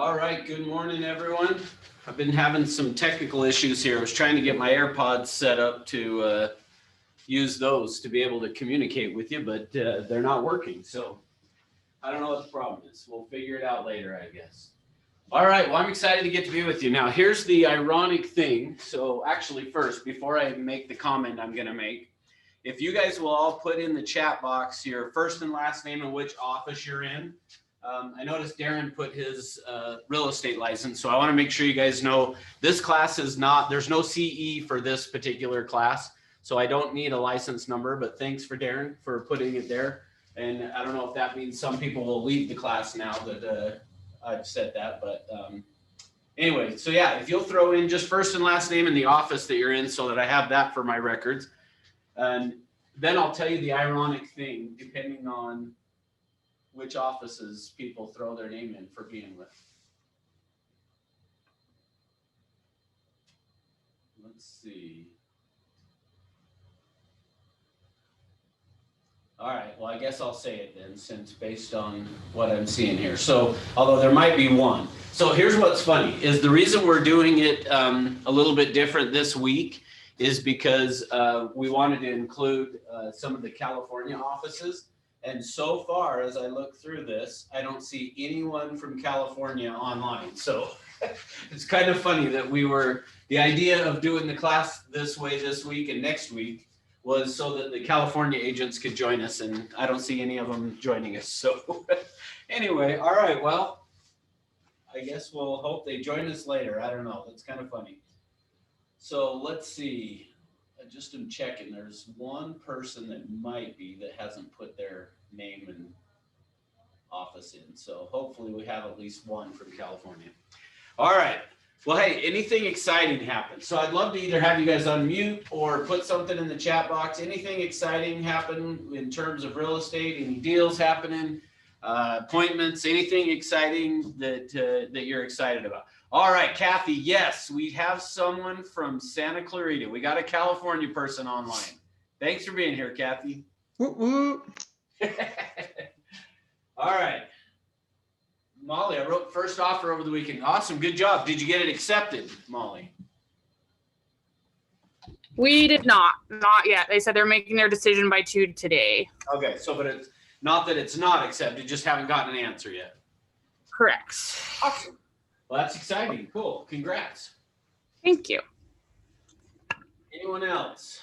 All right, good morning, everyone. I've been having some technical issues here. I was trying to get my AirPods set up to use those to be able to communicate with you, but they're not working. So I don't know what the problem is. We'll figure it out later, I guess. All right, well, I'm excited to get to be with you. Now, here's the ironic thing. So actually, first, before I make the comment I'm going to make, if you guys will all put in the chat box your first and last name and which office you're in. I noticed Darren put his real estate license, so I want to make sure you guys know this class is not, there's no CE for this particular class, so I don't need a license number, but thanks for Darren for putting it there. And I don't know if that means some people will leave the class now that I've said that, but anyway, so yeah, if you'll throw in just first and last name and the office that you're in so that I have that for my records. And then I'll tell you the ironic thing, depending on which offices people throw their name in for being with. Let's see. All right, well, I guess I'll say it then, since based on what I'm seeing here. So, although there might be one. So here's what's funny, is the reason we're doing it a little bit different this week is because we wanted to include some of the California offices. And so far, as I look through this, I don't see anyone from California online. So it's kind of funny that the idea of doing the class this way this week and next week was so that the California agents could join us, and I don't see any of them joining us. So anyway, all right, well, I guess we'll hope they join us later. I don't know, that's kind of funny. So let's see. I just am checking. There's one person that might be that hasn't put their name and office in. So hopefully we have at least one from California. All right. Well, hey, anything exciting happened? So I'd love to either have you guys unmute or put something in the chat box. Anything exciting happen in terms of real estate? Any deals happening? Appointments? Anything exciting that you're excited about? All right, Kathy, yes, we have someone from Santa Clarita. We got a California person online. Thanks for being here, Kathy. Woo woo. All right. Molly, I wrote first offer over the weekend. Awesome, good job. Did you get it accepted, Molly? We did not yet. They said they're making their decision by 2 today. Okay, so but it's not that it's not accepted, just haven't gotten an answer yet. Correct. Awesome. Well, that's exciting. Cool. Congrats. Thank you. Anyone else?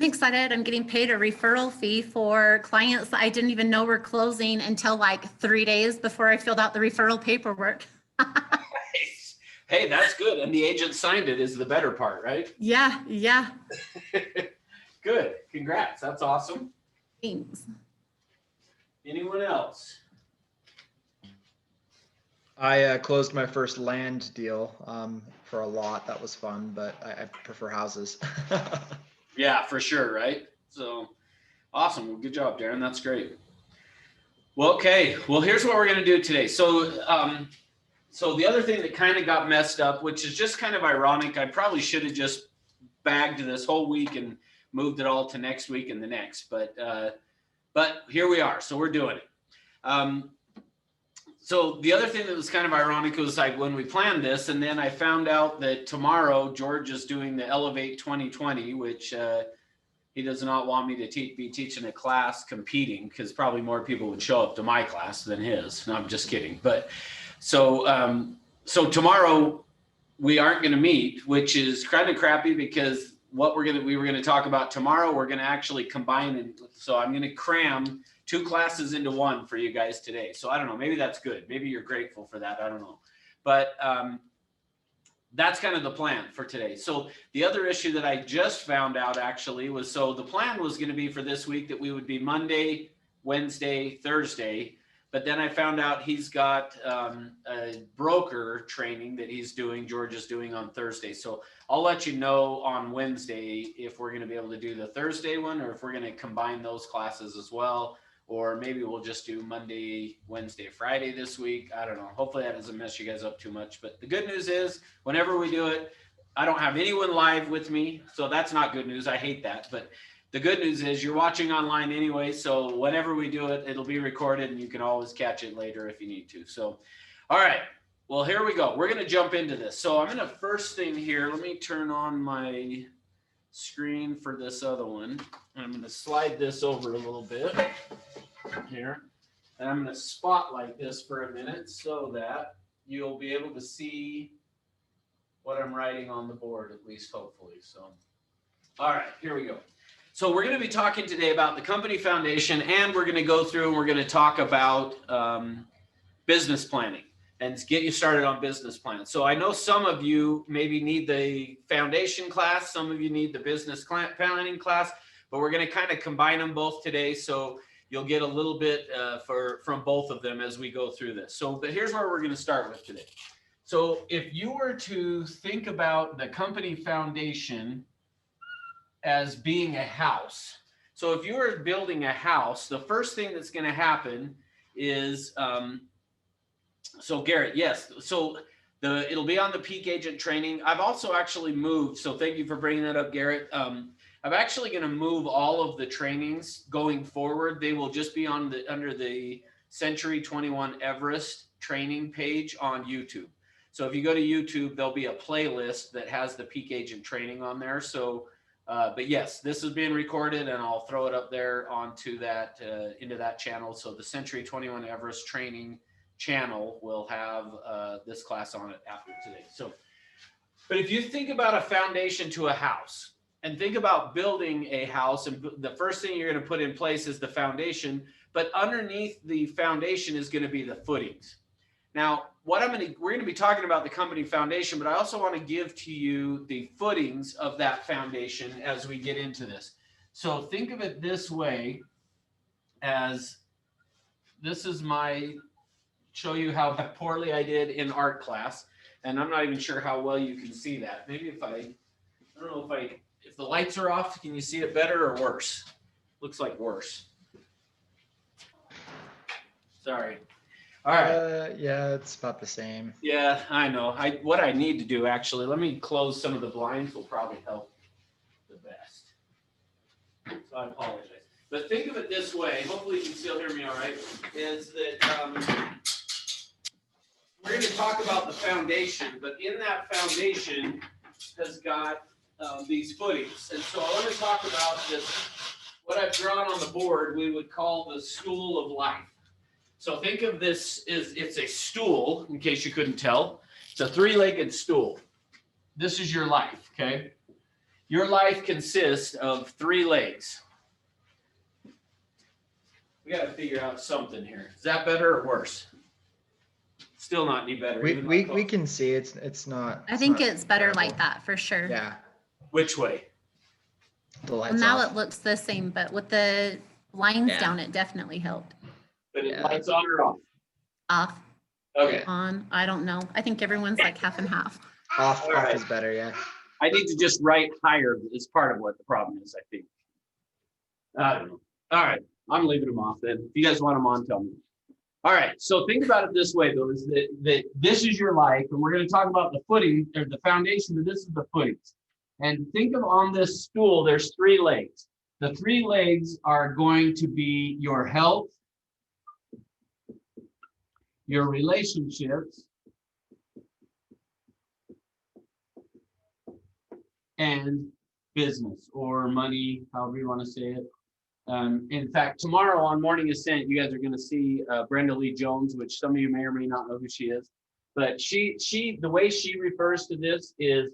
I'm excited. I'm getting paid a referral fee for clients that I didn't even know were closing until like 3 days before I filled out the referral paperwork. Nice. Hey, that's good. And the agent signed it is the better part, right? Yeah. Good. Congrats. That's awesome. Thanks. Anyone else? I closed my first land deal for a lot. That was fun, but I prefer houses. Yeah, for sure, right? So awesome. Well, good job, Darren. That's great. Well, okay. Well, here's what we're going to do today. So the other thing that kind of got messed up, which is just kind of ironic, I probably should have just bagged this whole week and moved it all to next week and the next, but here we are. So we're doing it. So the other thing that was kind of ironic was like when we planned this, and then I found out that tomorrow George is doing the Elevate 2020, which he does not want me to be teaching a class competing, because probably more people would show up to my class than his. No, I'm just kidding. But so tomorrow we aren't going to meet, which is kind of crappy because we were going to talk about tomorrow, we're going to actually combine. And so I'm going to cram 2 classes into one for you guys today. So I don't know, maybe that's good. Maybe you're grateful for that. I don't know. But that's kind of the plan for today. So the other issue that I just found out actually was, so the plan was going to be for this week that we would be Monday, Wednesday, Thursday. But then I found out he's got a broker training that George is doing on Thursday. So I'll let you know on Wednesday if we're going to be able to do the Thursday one or if we're going to combine those classes as well. Or maybe we'll just do Monday, Wednesday, Friday this week. I don't know. Hopefully that doesn't mess you guys up too much. But the good news is whenever we do it, I don't have anyone live with me. So that's not good news. I hate that. But the good news is you're watching online anyway. So whenever we do it, it'll be recorded and you can always catch it later if you need to. So, all right. Well, here we go. We're going to jump into this. So I'm going to first thing here, let me turn on my screen for this other one. And I'm going to slide this over a little bit here. And I'm going to spotlight this for a minute so that you'll be able to see what I'm writing on the board, at least hopefully. So, all right, here we go. So we're going to be talking today about the company foundation, and we're going to go through and we're going to talk about business planning and get you started on business plans. So I know some of you maybe need the foundation class, some of you need the business planning class, but we're going to kind of combine them both today. So you'll get a little bit from both of them as we go through this. So, but here's where we're going to start with today. So if you were to think about the company foundation as being a house. So if you were building a house, the first thing that's going to happen is, so Garrett, yes. So it'll be on the Peak Agent training. I've also actually moved. So thank you for bringing that up, Garrett. I'm actually going to move all of the trainings going forward. They will just be on under the Century 21 Everest training page on YouTube. So if you go to YouTube, there'll be a playlist that has the Peak Agent training on there. So, but yes, this is being recorded and I'll throw it up there onto that, into that channel. So the Century 21 Everest training channel will have this class on it after today. So, but if you think about a foundation to a house and think about building a house, and the first thing you're going to put in place is the foundation, but underneath the foundation is going to be the footings. Now, we're going to be talking about the company foundation, but I also want to give to you the footings of that foundation as we get into this. So think of it this way, as this is show you how poorly I did in art class. And I'm not even sure how well you can see that. Maybe if I don't know if the lights are off, can you see it better or worse? Looks like worse. Sorry. All right. Yeah, it's about the same. Yeah, I know. What I need to do, actually, let me close some of the blinds, will probably help the best. So I apologize. But think of it this way, hopefully you can still hear me all right, is that we're going to talk about the foundation, but in that foundation has got these footings. And so I want to talk about this, what I've drawn on the board, we would call the stool of life. So think of this as it's a stool, in case you couldn't tell. It's a three-legged stool. This is your life, okay? Your life consists of three legs. We got to figure out something here. Is that better or worse? Still not any better. We can see it's not. I think not it's better terrible. like that for sure. Yeah. Which way? The lights Well, now off. it looks the same, but with the lines Yeah. down, it definitely helped. But it Yeah. lights on or off? Off, Okay. on, I don't know. I think everyone's like half and half. Off All right. is better, yeah. I need to just write higher is part of what the problem is, I think. I don't know. All right. I'm leaving them off then. If you guys want them on, tell me. All right. So think about it this way, though, is that this is your life, and we're going to talk about the footing or the foundation, but this is the footings. And think of on this stool, there's three legs. The three legs are going to be your health, your relationships, and business or money, however you want to say it. In fact, tomorrow on Morning Ascent, you guys are going to see Brenda Lee Jones, which some of you may or may not know who she is. But the way she refers to this is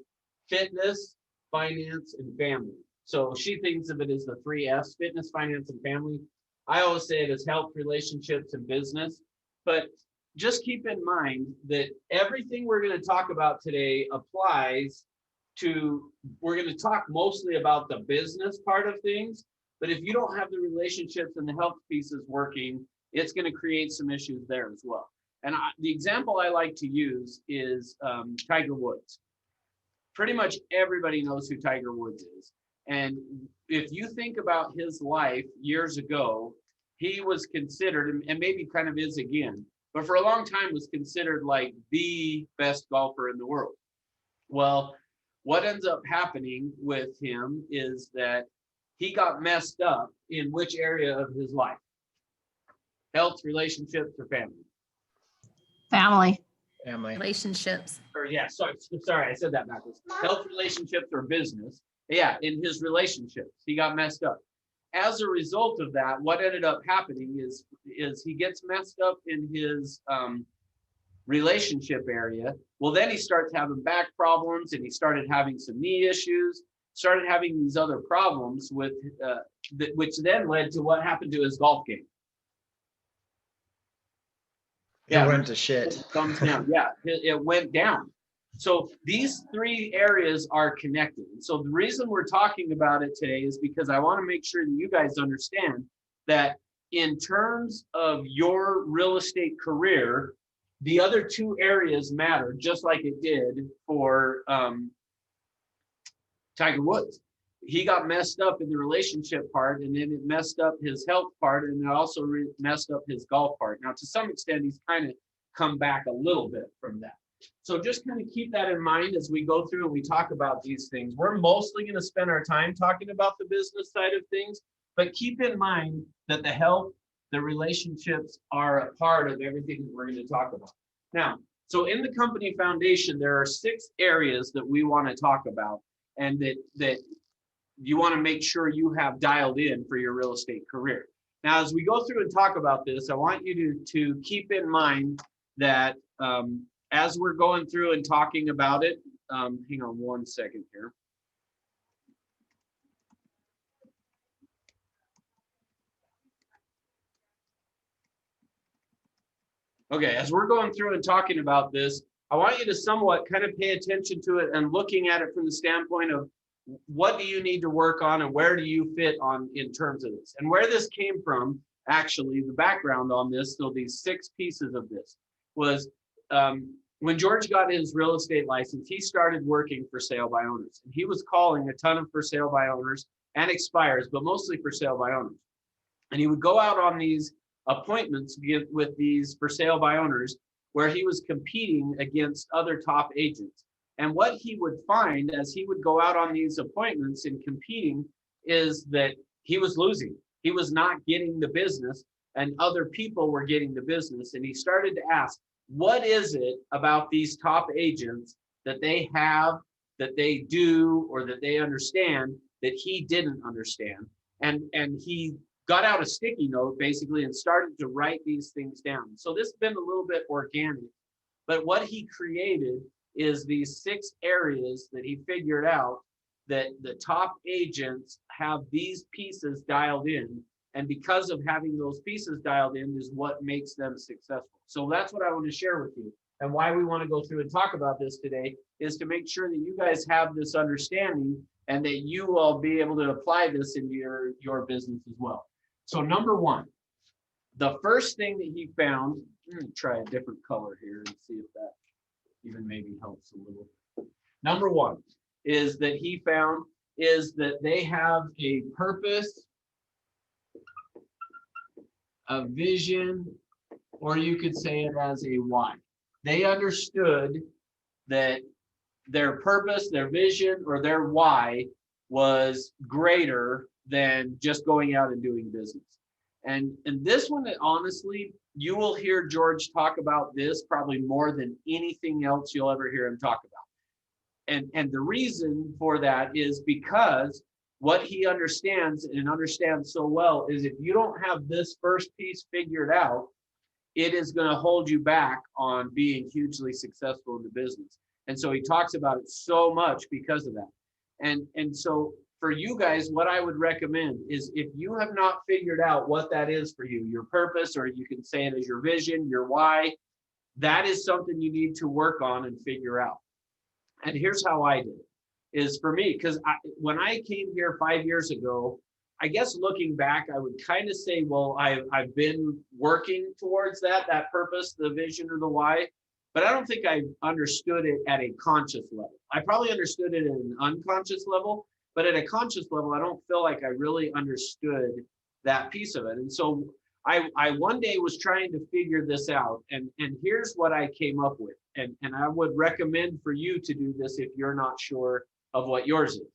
fitness, finance, and family. So she thinks of it as the 3 F's: fitness, finance, and family. I always say it as health, relationships, and business. But just keep in mind that everything we're going to talk about today applies to, we're going to talk mostly about the business part of things. But if you don't have the relationships and the health pieces working, it's going to create some issues there as well. And the example I like to use is Tiger Woods. Pretty much everybody knows who Tiger Woods is. And if you think about his life years ago, he was considered, and maybe kind of is again, but for a long time was considered like the best golfer in the world. Well, what ends up happening with him is that he got messed up in which area of his life? Health, relationships, or family? Family. Family. Relationships. Or yeah, sorry, I said that backwards. Health, relationships, or business. Yeah, in his relationships, he got messed up. As a result of that, what ended up happening is he gets messed up in his relationship area. Well, then he starts having back problems, and he started having some knee issues, started having these other problems with which then led to what happened to his golf game. It went to shit. Thumbs down. Yeah, it went down. So these three areas are connected. So the reason we're talking about it today is because I want to make sure that you guys understand that in terms of your real estate career, the other two areas matter, just like it did for Tiger Woods. He got messed up in the relationship part, and then it messed up his health part, and it also messed up his golf part. Now, to some extent, he's kind of come back a little bit from that. So just kind of keep that in mind as we go through and we talk about these things. We're mostly going to spend our time talking about the business side of things, but keep in mind that the health, the relationships are a part of everything that we're going to talk about. Now, so in the company foundation, there are 6 areas that we want to talk about, and that you want to make sure you have dialed in for your real estate career. Now, as we go through and talk about this, I want you to keep in mind that as we're going through and talking about it, hang on one second here. Okay, as we're going through and talking about this, I want you to somewhat kind of pay attention to it and looking at it from the standpoint of what do you need to work on and where do you fit on in terms of this. And where this came from, actually, the background on this, so these 6 pieces of this was when George got his real estate license, he started working for sale by owners. And he was calling a ton of for sale by owners and expires, but mostly for sale by owners. And he would go out on these appointments with these for sale by owners where he was competing against other top agents. And what he would find as he would go out on these appointments and competing is that he was losing. He was not getting the business, and other people were getting the business. And he started to ask, what is it about these top agents that they have, that they do, or that they understand that he didn't understand? And he got out a sticky note basically and started to write these things down. So this has been a little bit organic, but what he created is these 6 areas that he figured out that the top agents have these pieces dialed in. And because of having those pieces dialed in is what makes them successful. So that's what I want to share with you. And why we want to go through and talk about this today is to make sure that you guys have this understanding and that you will be able to apply this into your business as well. So number 1, the first thing that he found, I'm going to try a different color here and see if that even maybe helps a little. Number 1 is that he found is that they have a purpose, a vision, or you could say it as a why. They understood that their purpose, their vision, or their why was greater than just going out and doing business. And this one, honestly, you will hear George talk about this probably more than anything else you'll ever hear him talk about. And the reason for that is because what he understands and understands so well is if you don't have this first piece figured out, it is going to hold you back on being hugely successful in the business. And so he talks about it so much because of that. And so for you guys, what I would recommend is if you have not figured out what that is for you, your purpose, or you can say it as your vision, your why, that is something you need to work on and figure out. And here's how I did it, is for me, because when I came here 5 years ago, I guess looking back, I would kind of say, well, I've been working towards that purpose, the vision, or the why, but I don't think I understood it at a conscious level. I probably understood it at an unconscious level, but at a conscious level, I don't feel like I really understood that piece of it. And so I one day was trying to figure this out, and here's what I came up with. And I would recommend for you to do this if you're not sure of what yours is.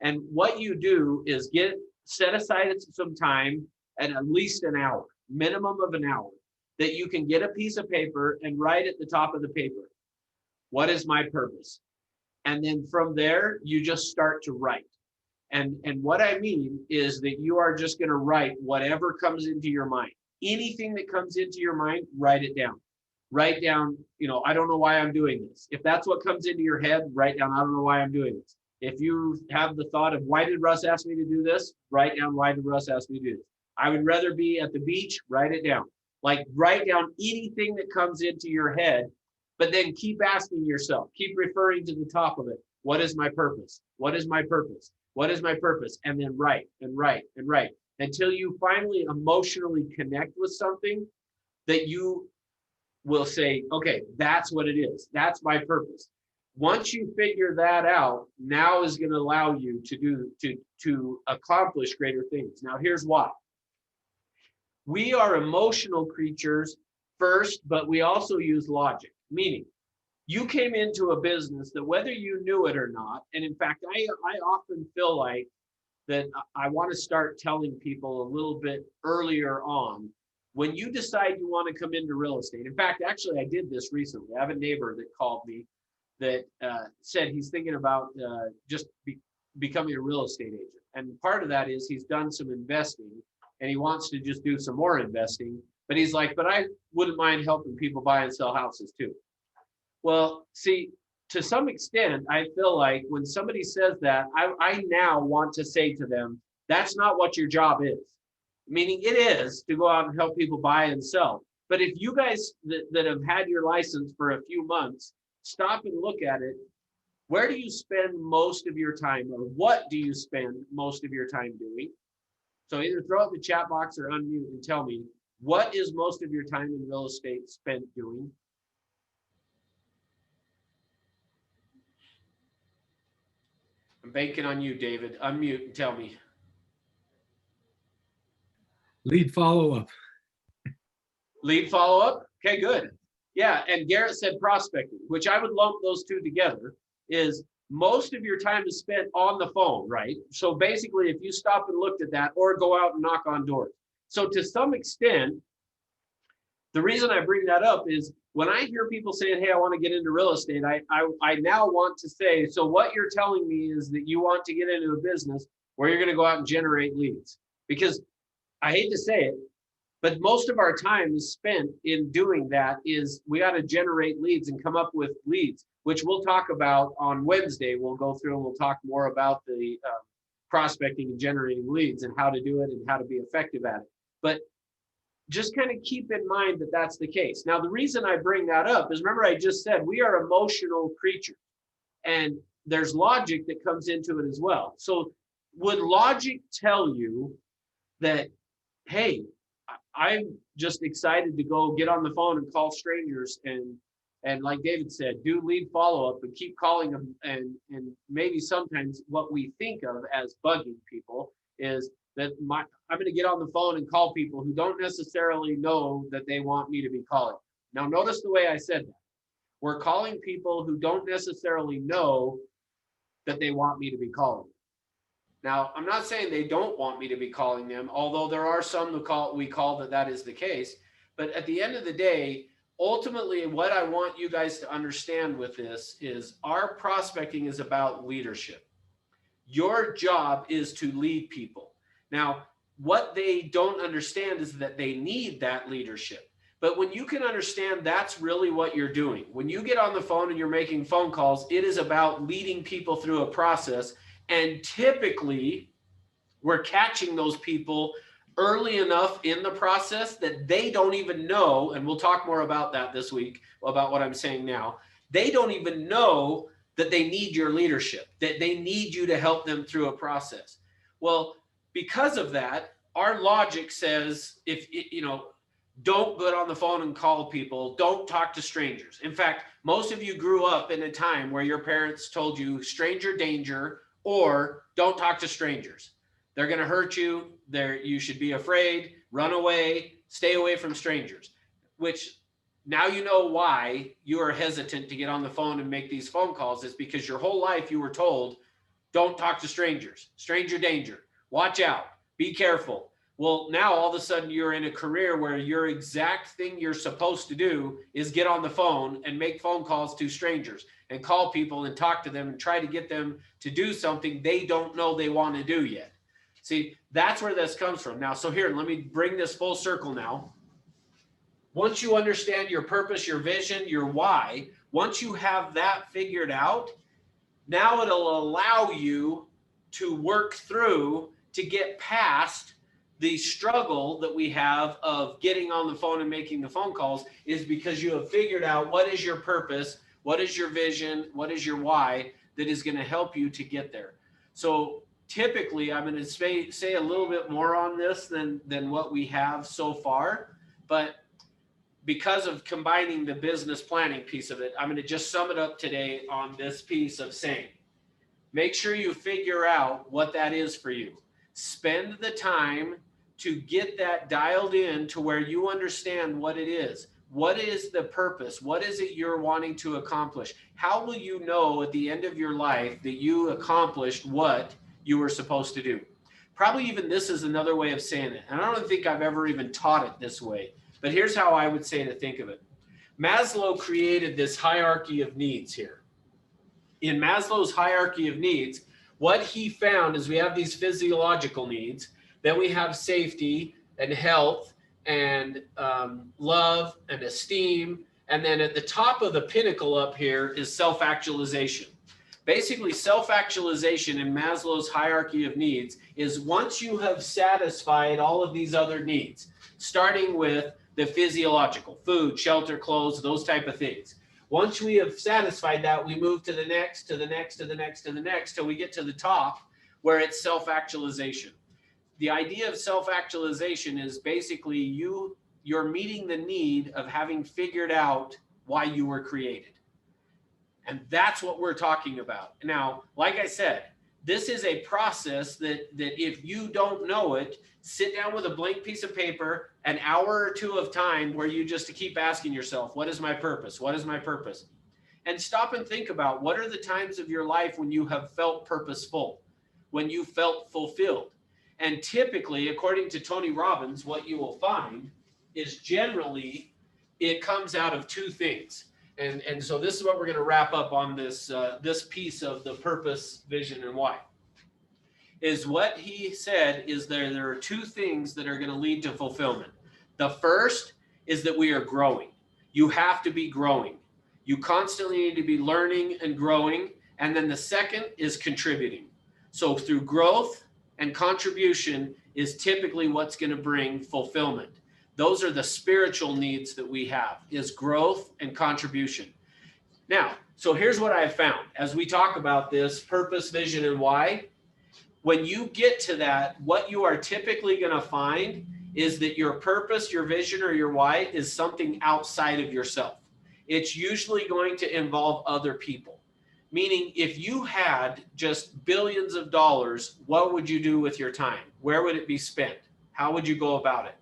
And what you do is get set aside some time at least an hour, minimum of an hour, that you can get a piece of paper and write at the top of the paper, what is my purpose? And then from there, you just start to write. And what I mean is that you are just going to write whatever comes into your mind. Anything that comes into your mind, write it down. Write down, I don't know why I'm doing this. If that's what comes into your head, write down, I don't know why I'm doing this. If you have the thought of, why did Russ ask me to do this? Write down, why did Russ ask me to do this? I would rather be at the beach, write it down. Like, write down anything that comes into your head, but then keep asking yourself, keep referring to the top of it. What is my purpose? What is my purpose? What is my purpose? And then write and write and write until you finally emotionally connect with something that you will say, okay, that's what it is. That's my purpose. Once you figure that out, now is going to allow you to accomplish greater things. Now, here's why. We are emotional creatures first, but we also use logic, meaning you came into a business that whether you knew it or not, and in fact, I often feel like that I want to start telling people a little bit earlier on, when you decide you want to come into real estate. In fact, actually, I did this recently. I have a neighbor that called me that said he's thinking about becoming a real estate agent. And part of that is he's done some investing and he wants to just do some more investing. But he's like, but I wouldn't mind helping people buy and sell houses too. Well, see, to some extent, I feel like when somebody says that, I now want to say to them, that's not what your job is. Meaning it is to go out and help people buy and sell. But if you guys that have had your license for a few months, stop and look at it. Where do you spend most of your time, or what do you spend most of your time doing? So either throw up the chat box or unmute and tell me, what is most of your time in real estate spent doing? I'm banking on you, David. Unmute and tell me. Lead follow-up. Lead follow-up? Okay, good. Yeah, and Garrett said prospecting, which I would lump those two together, is most of your time is spent on the phone, right? So basically, if you stop and looked at that, or go out and knock on doors. So to some extent, the reason I bring that up is when I hear people saying, hey, I want to get into real estate, I now want to say, so what you're telling me is that you want to get into a business where you're going to go out and generate leads. Because I hate to say it, but most of our time is spent in doing that. Is we got to generate leads and come up with leads, which we'll talk about on Wednesday. We'll go through and we'll talk more about the prospecting and generating leads and how to do it and how to be effective at it. But just kind of keep in mind that that's the case. Now, the reason I bring that up is, remember I just said we are emotional creatures and there's logic that comes into it as well. So would logic tell you that, hey, I'm just excited to go get on the phone and call strangers and like David said, do lead follow-up and keep calling them, and maybe sometimes what we think of as bugging people is that I'm going to get on the phone and call people who don't necessarily know that they want me to be calling. Now, notice the way I said that. We're calling people who don't necessarily know that they want me to be calling. Now, I'm not saying they don't want me to be calling them, although there are some we call that is the case. But at the end of the day, ultimately, what I want you guys to understand with this is our prospecting is about leadership. Your job is to lead people. Now, what they don't understand is that they need that leadership. But when you can understand that's really what you're doing, when you get on the phone and you're making phone calls, it is about leading people through a process. And typically, we're catching those people early enough in the process that they don't even know, and we'll talk more about that this week, about what I'm saying now. They don't even know that they need your leadership, that they need you to help them through a process. Well, because of that, our logic says, don't get on the phone and call people, don't talk to strangers. In fact, most of you grew up in a time where your parents told you stranger danger, or don't talk to strangers. They're going to hurt you. You should be afraid, run away, stay away from strangers, which now you know why you are hesitant to get on the phone and make these phone calls, is because your whole life you were told, don't talk to strangers, stranger danger. Watch out. Be careful. Well, now all of a sudden you're in a career where your exact thing you're supposed to do is get on the phone and make phone calls to strangers and call people and talk to them and try to get them to do something they don't know they want to do yet. See, that's where this comes from. Now, so here, let me bring this full circle now. Once you understand your purpose, your vision, your why, once you have that figured out, now it'll allow you to work through to get past the struggle that we have of getting on the phone and making the phone calls, is because you have figured out what is your purpose, what is your vision, what is your why that is going to help you to get there. So typically, I'm going to say a little bit more on this than what we have so far, but because of combining the business planning piece of it, I'm going to just sum it up today on this piece of saying, make sure you figure out what that is for you. Spend the time to get that dialed in to where you understand what it is. What is the purpose? What is it you're wanting to accomplish? How will you know at the end of your life that you accomplished what you were supposed to do? Probably even this is another way of saying it. And I don't think I've ever even taught it this way, but here's how I would say to think of it. Maslow created this hierarchy of needs here. In Maslow's hierarchy of needs, what he found is we have these physiological needs, then we have safety and health and love and esteem. And then at the top of the pinnacle up here is self-actualization. Basically, self-actualization in Maslow's hierarchy of needs is once you have satisfied all of these other needs, starting with the physiological, food, shelter, clothes, those type of things. Once we have satisfied that, we move to the next, to the next, to the next, to the next, till we get to the top where it's self-actualization. The idea of self-actualization is basically you're meeting the need of having figured out why you were created. And that's what we're talking about. Now, like I said, this is a process that if you don't know it, sit down with a blank piece of paper, an hour or two of time where you just keep asking yourself, what is my purpose? What is my purpose? And stop and think about what are the times of your life when you have felt purposeful, when you felt fulfilled. And typically, according to Tony Robbins, what you will find is generally it comes out of two things. And so this is what we're going to wrap up on this piece of the purpose, vision, and why. Is what he said is there are two things that are going to lead to fulfillment. The first is that we are growing. You have to be growing. You constantly need to be learning and growing. And then the second is contributing. So through growth and contribution is typically what's going to bring fulfillment. Those are the spiritual needs that we have, is growth and contribution. Now, so here's what I've found as we talk about this purpose, vision, and why. When you get to that, what you are typically going to find is that your purpose, your vision, or your why is something outside of yourself. It's usually going to involve other people. Meaning, if you had just billions of dollars, what would you do with your time? Where would it be spent? How would you go about it?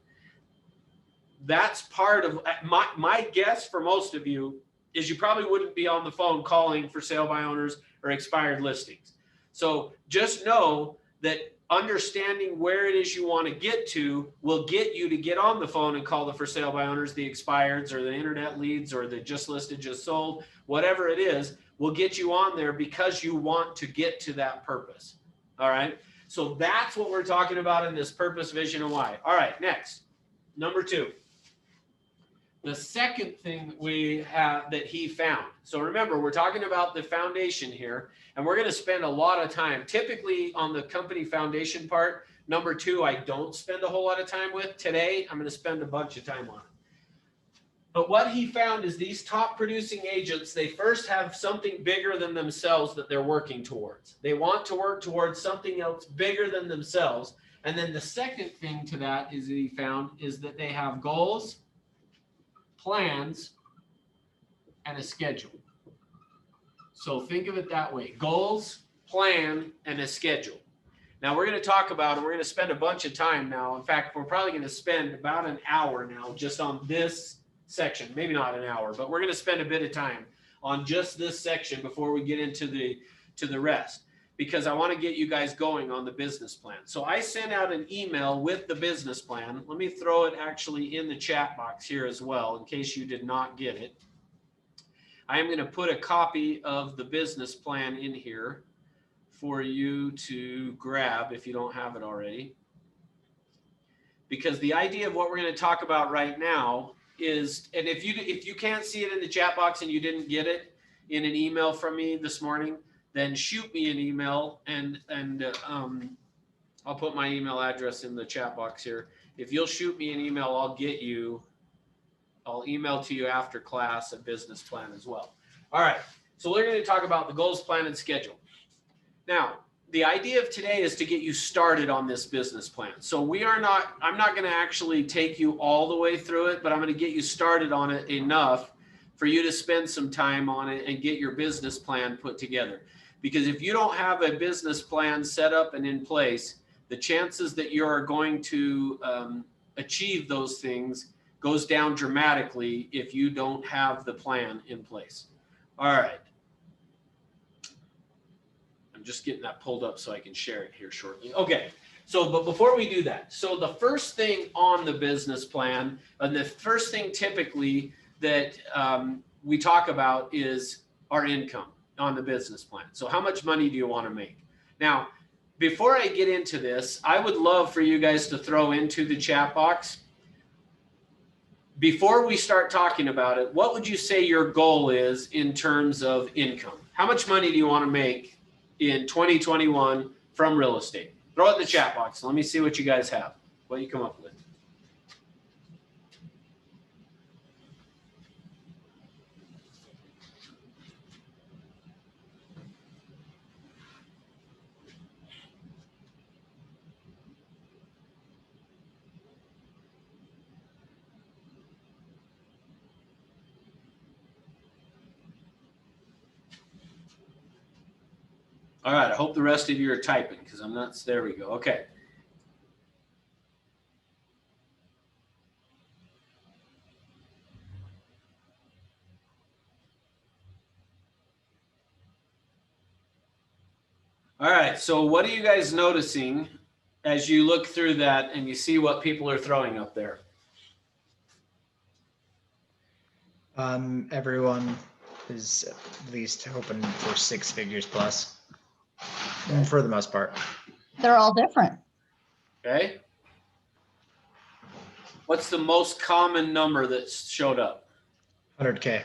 That's part of my guess for most of you is you probably wouldn't be on the phone calling for sale by owners or expired listings. So just know that understanding where it is you want to get to will get you to get on the phone and call the for sale by owners, the expireds, or the internet leads, or the just listed, just sold, whatever it is, will get you on there because you want to get to that purpose. All right. So that's what we're talking about in this purpose, vision, and why. All right. Next, number 2. The second thing we have that he found. So remember, we're talking about the foundation here, and we're going to spend a lot of time typically on the company foundation part. Number 2, I don't spend a whole lot of time with. Today, I'm going to spend a bunch of time on it. But what he found is these top producing agents, they first have something bigger than themselves that they're working towards. They want to work towards something else bigger than themselves. And then the second thing to that is that he found is that they have goals, plans, and a schedule. So think of it that way. Goals, plan, and a schedule. Now we're going to talk about it. We're going to spend a bunch of time now. In fact, we're probably going to spend about an hour now just on this section. Maybe not an hour, but we're going to spend a bit of time on just this section before we get into the rest. because I want to get you guys going on the business plan. So I sent out an email with the business plan. Let me throw it actually in the chat box here as well, in case you did not get it. I am going to put a copy of the business plan in here for you to grab if you don't have it already. Because the idea of what we're going to talk about right now is, and if you can't see it in the chat box and you didn't get it in an email from me this morning, then shoot me an email and I'll put my email address in the chat box here. If you'll shoot me an email, I'll email to you after class a business plan as well. All right, so we're going to talk about the goals, plan, and schedule. Now, the idea of today is to get you started on this business plan. So I'm not going to actually take you all the way through it, but I'm going to get you started on it enough for you to spend some time on it and get your business plan put together. Because if you don't have a business plan set up and in place, the chances that you're going to achieve those things goes down dramatically if you don't have the plan in place. All right. I'm just getting that pulled up so I can share it here shortly. Okay, so but before we do that, so the first thing on the business plan, and the first thing typically that we talk about is our income on the business plan. So how much money do you want to make? Now, before I get into this, I would love for you guys to throw into the chat box, before we start talking about it, what would you say your goal is in terms of income? How much money do you want to make in 2021 from real estate? Throw it in the chat box. Let me see what you guys have, what you come up with. All right, I hope the rest of you are typing because I'm not, there we go. Okay. All right, so what are you guys noticing as you look through that and you see what people are throwing up there? Everyone is at least hoping for 6 figures plus, for the most part. They're all different. Okay. What's the most common number that showed up? 100K.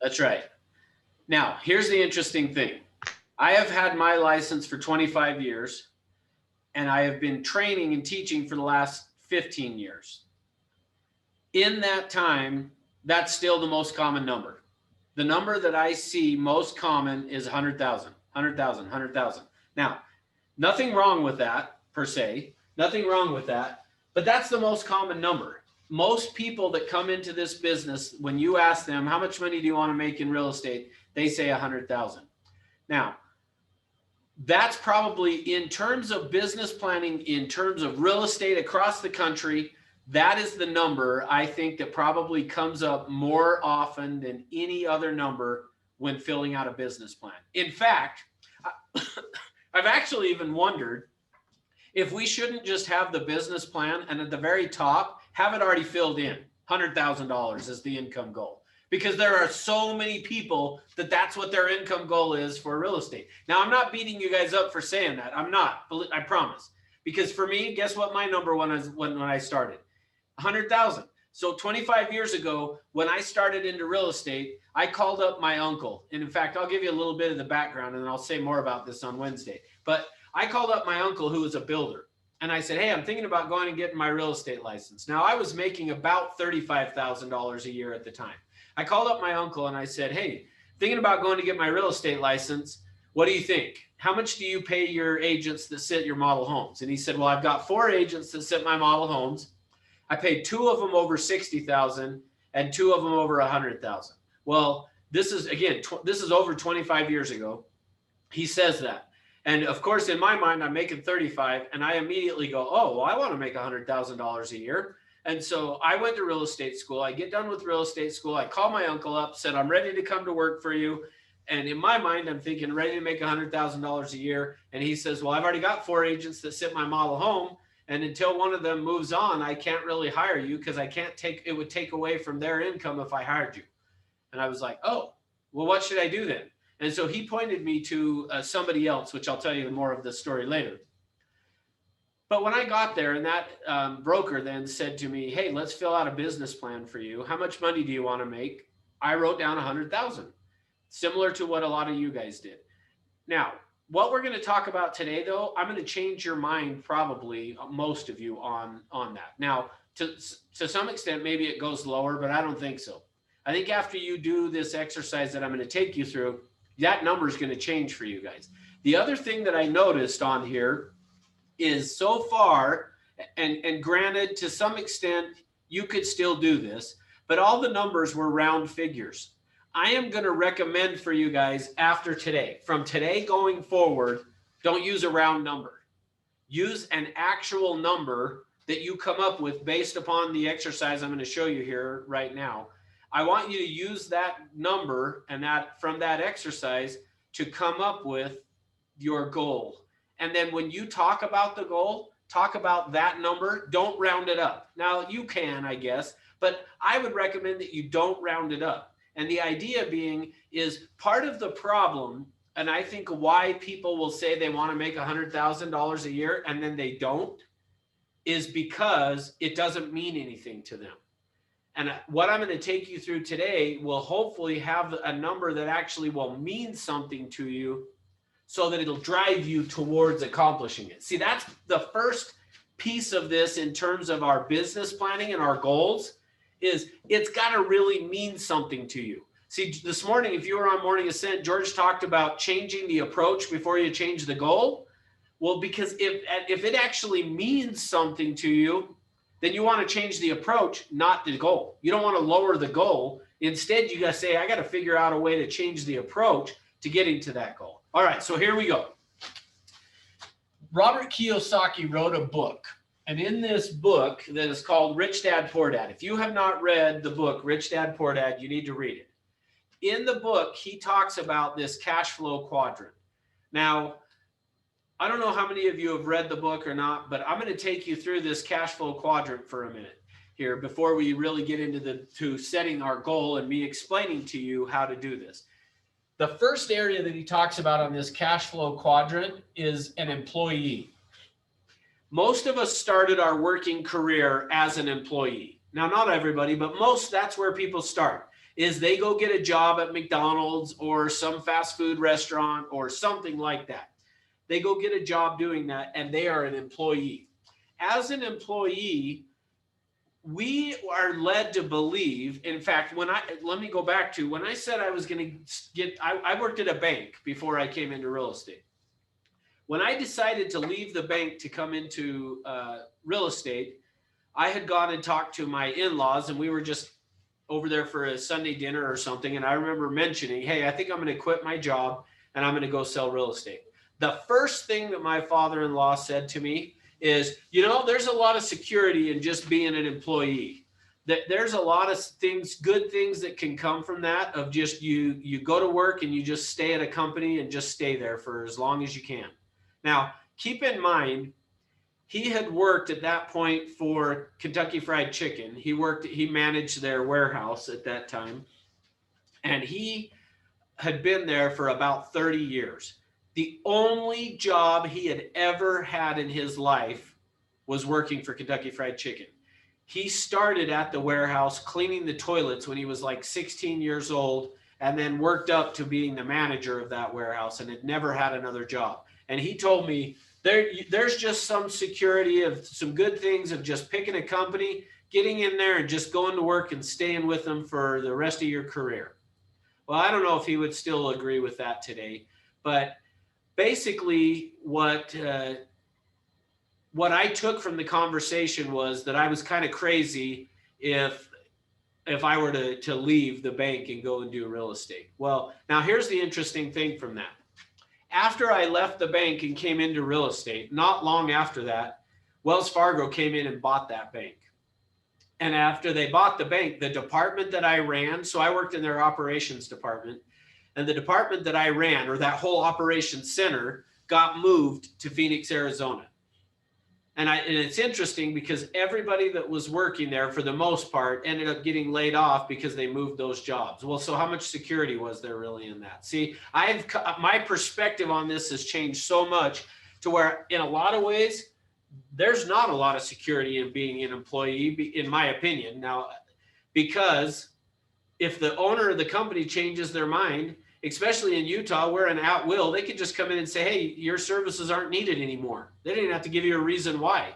That's right. Now, here's the interesting thing. I have had my license for 25 years, and I have been training and teaching for the last 15 years. In that time, that's still the most common number. The number that I see most common is 100,000, 100,000, 100,000. Now, nothing wrong with that per se, nothing wrong with that, but that's the most common number. Most people that come into this business, when you ask them, how much money do you want to make in real estate? They say 100,000. Now, that's probably, in terms of business planning, in terms of real estate across the country, that is the number I think that probably comes up more often than any other number when filling out a business plan. In fact, I've actually even wondered if we shouldn't just have the business plan and at the very top, have it already filled in. $100,000 is the income goal. Because there are so many people that that's what their income goal is for real estate. Now, I'm not beating you guys up for saying that. I'm not, I promise. Because for me, guess what my number one is when I started? 100,000. So 25 years ago, when I started into real estate, I called up my uncle. And in fact, I'll give you a little bit of the background and then I'll say more about this on Wednesday. But I called up my uncle who was a builder. And I said, hey, I'm thinking about going and getting my real estate license. Now, I was making about $35,000 a year at the time. I called up my uncle and I said, hey, thinking about going to get my real estate license. What do you think? How much do you pay your agents that sit your model homes? And he said, well, I've got 4 agents that sit my model homes. I paid 2 of them over 60,000 and 2 of them over 100,000. Well, this is, again, this is over 25 years ago. He says that. And of course, in my mind, I'm making 35 and I immediately go, oh, well, I want to make $100,000 a year. And so I went to real estate school. I get done with real estate school. I call my uncle up, said, I'm ready to come to work for you. And in my mind, I'm thinking ready to make $100,000 a year. And he says, well, I've already got 4 agents that sit my model home. And until one of them moves on, I can't really hire you because it would take away from their income if I hired you. And I was like, oh, well, what should I do then? And so he pointed me to somebody else, which I'll tell you more of the story later. But when I got there and that broker then said to me, hey, let's fill out a business plan for you. How much money do you want to make? I wrote down 100,000, similar to what a lot of you guys did. Now, what we're going to talk about today, though, I'm going to change your mind, probably most of you on that. Now, to some extent, maybe it goes lower, but I don't think so. I think after you do this exercise that I'm going to take you through, that number is going to change for you guys. The other thing that I noticed on here is so far, and granted, to some extent, you could still do this, but all the numbers were round figures. I am going to recommend for you guys after today, from today going forward, don't use a round number. Use an actual number that you come up with based upon the exercise I'm going to show you here right now. I want you to use that number and that from that exercise to come up with your goal. And then when you talk about the goal, talk about that number. Don't round it up. Now you can, I guess, but I would recommend that you don't round it up. And the idea being is part of the problem, and I think why people will say they want to make $100,000 a year and then they don't, is because it doesn't mean anything to them. And what I'm going to take you through today will hopefully have a number that actually will mean something to you so that it'll drive you towards accomplishing it. See, that's the first piece of this in terms of our business planning and our goals, is it's got to really mean something to you. See, this morning, if you were on Morning Ascent, George talked about changing the approach before you change the goal. Well, because if it actually means something to you, then you want to change the approach, not the goal. You don't want to lower the goal. Instead, you got to say, I got to figure out a way to change the approach to getting to that goal. All right, so here we go. Robert Kiyosaki wrote a book. And in this book that is called Rich Dad, Poor Dad, if you have not read the book, Rich Dad, Poor Dad, you need to read it. In the book, he talks about this cash flow quadrant. Now, I don't know how many of you have read the book or not, but I'm going to take you through this cash flow quadrant for a minute here before we really get into setting our goal and me explaining to you how to do this. The first area that he talks about on this cash flow quadrant is an employee. Most of us started our working career as an employee. Now, not everybody, but most, that's where people start, is they go get a job at McDonald's or some fast food restaurant or something like that. They go get a job doing that and they are an employee. As an employee, we are led to believe, in fact, let me go back to when I said I was going to I worked at a bank before I came into real estate. When I decided to leave the bank to come into real estate, I had gone and talked to my in-laws and we were just over there for a Sunday dinner or something. And I remember mentioning, hey, I think I'm going to quit my job and I'm going to go sell real estate. The first thing that my father-in-law said to me is, there's a lot of security in just being an employee. There's a lot of things, good things that can come from that, of just you go to work and you just stay at a company and just stay there for as long as you can. Now, keep in mind, he had worked at that point for Kentucky Fried Chicken. He managed their warehouse at that time, and he had been there for about 30 years. The only job he had ever had in his life was working for Kentucky Fried Chicken. He started at the warehouse cleaning the toilets when he was like 16 years old, and then worked up to being the manager of that warehouse and had never had another job. And he told me there's just some security of some good things of just picking a company, getting in there and just going to work and staying with them for the rest of your career. Well, I don't know if he would still agree with that today, but basically what I took from the conversation was that I was kind of crazy if I were to leave the bank and go and do real estate. Well, now here's the interesting thing from that. After I left the bank and came into real estate, not long after that, Wells Fargo came in and bought that bank. And after they bought the bank, the department that I ran, so I worked in their operations department, And the department that I ran, or that whole operations center, got moved to Phoenix, Arizona. And it's interesting because everybody that was working there for the most part ended up getting laid off because they moved those jobs. Well, so how much security was there really in that? See, my perspective on this has changed so much to where in a lot of ways, there's not a lot of security in being an employee, in my opinion. Now, because if the owner of the company changes their mind, especially in Utah, we're an at will, they could just come in and say, hey, your services aren't needed anymore. They didn't have to give you a reason why.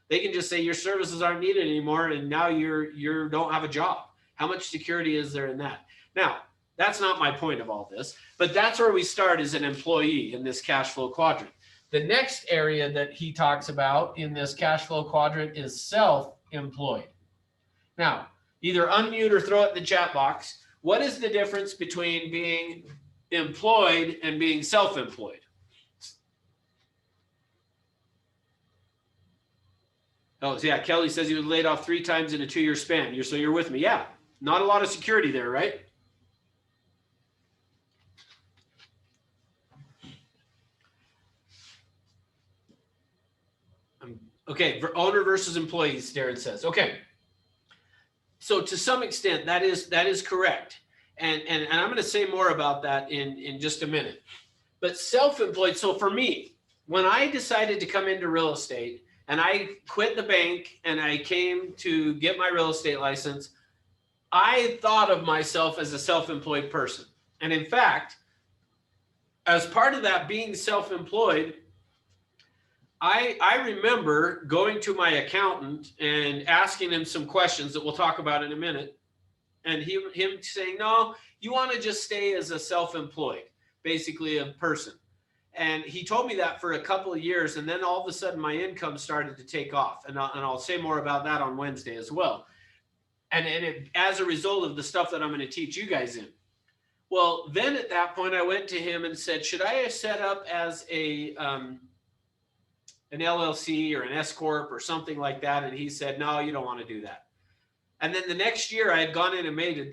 They can just say your services aren't needed anymore, and now you don't have a job. How much security is there in that? Now, that's not my point of all this, but that's where we start as an employee in this cash flow quadrant. The next area that he talks about in this cash flow quadrant is self-employed. Now, either unmute or throw it in the chat box. What is the difference between being employed and being self-employed? Oh, yeah, Kelly says he was laid off 3 times in a 2-year span. So you're with me. Yeah, not a lot of security there, right? Okay, owner versus employees, Darren says. Okay. So to some extent, that is correct. And I'm going to say more about that in just a minute. But self-employed, so for me, when I decided to come into real estate and I quit the bank and I came to get my real estate license, I thought of myself as a self-employed person. And in fact, as part of that being self-employed, I remember going to my accountant and asking him some questions that we'll talk about in a minute. And him saying, no, you want to just stay as a self-employed, basically a person. And he told me that for a couple of years. And then all of a sudden my income started to take off. And I'll say more about that on Wednesday as well. And as a result of the stuff that I'm going to teach you guys in. Well, then at that point, I went to him and said, should I have set up as an LLC or an S Corp or something like that? And he said, no, you don't want to do that. And then the next year I had gone in and made a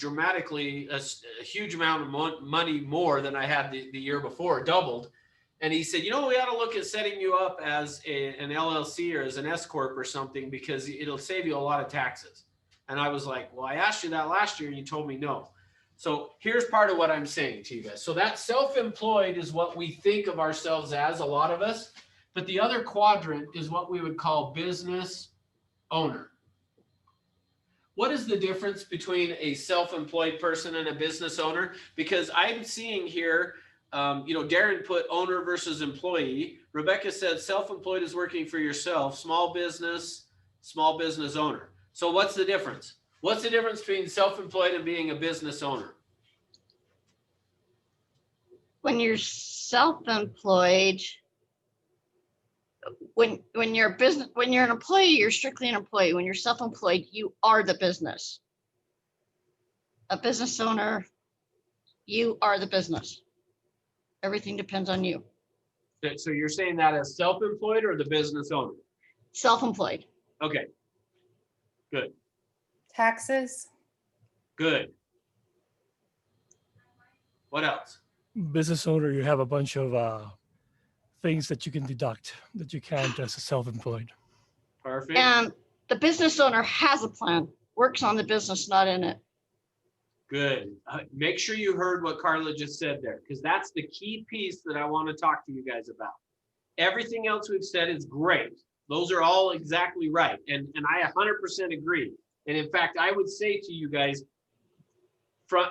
huge amount of money more than I had the year before, doubled. And he said, we ought to look at setting you up as an LLC or as an S Corp or something, because it'll save you a lot of taxes. And I was like, well, I asked you that last year and you told me no. So here's part of what I'm saying to you guys. So that self-employed is what we think of ourselves as, a lot of us. But the other quadrant is what we would call business owner. What is the difference between a self-employed person and a business owner? Because I'm seeing here, Darren put owner versus employee. Rebecca said self-employed is working for yourself, small business owner. So what's the difference? What's the difference between self-employed and being a business owner? When you're self-employed, when you're an employee, you're strictly an employee. When you're self-employed, you are the business. A business owner, you are the business. Everything depends on you. So you're saying that as self-employed or the business owner? Self-employed. Okay. Good. Taxes. Good. What else? Business owner, you have a bunch of things that you can deduct that you can't as a self-employed. Perfect. And the business owner has a plan, works on the business, not in it. Good. Make sure you heard what Carla just said there, because that's the key piece that I want to talk to you guys about. Everything else we've said is great. Those are all exactly right. And I 100% agree. And in fact, I would say to you guys,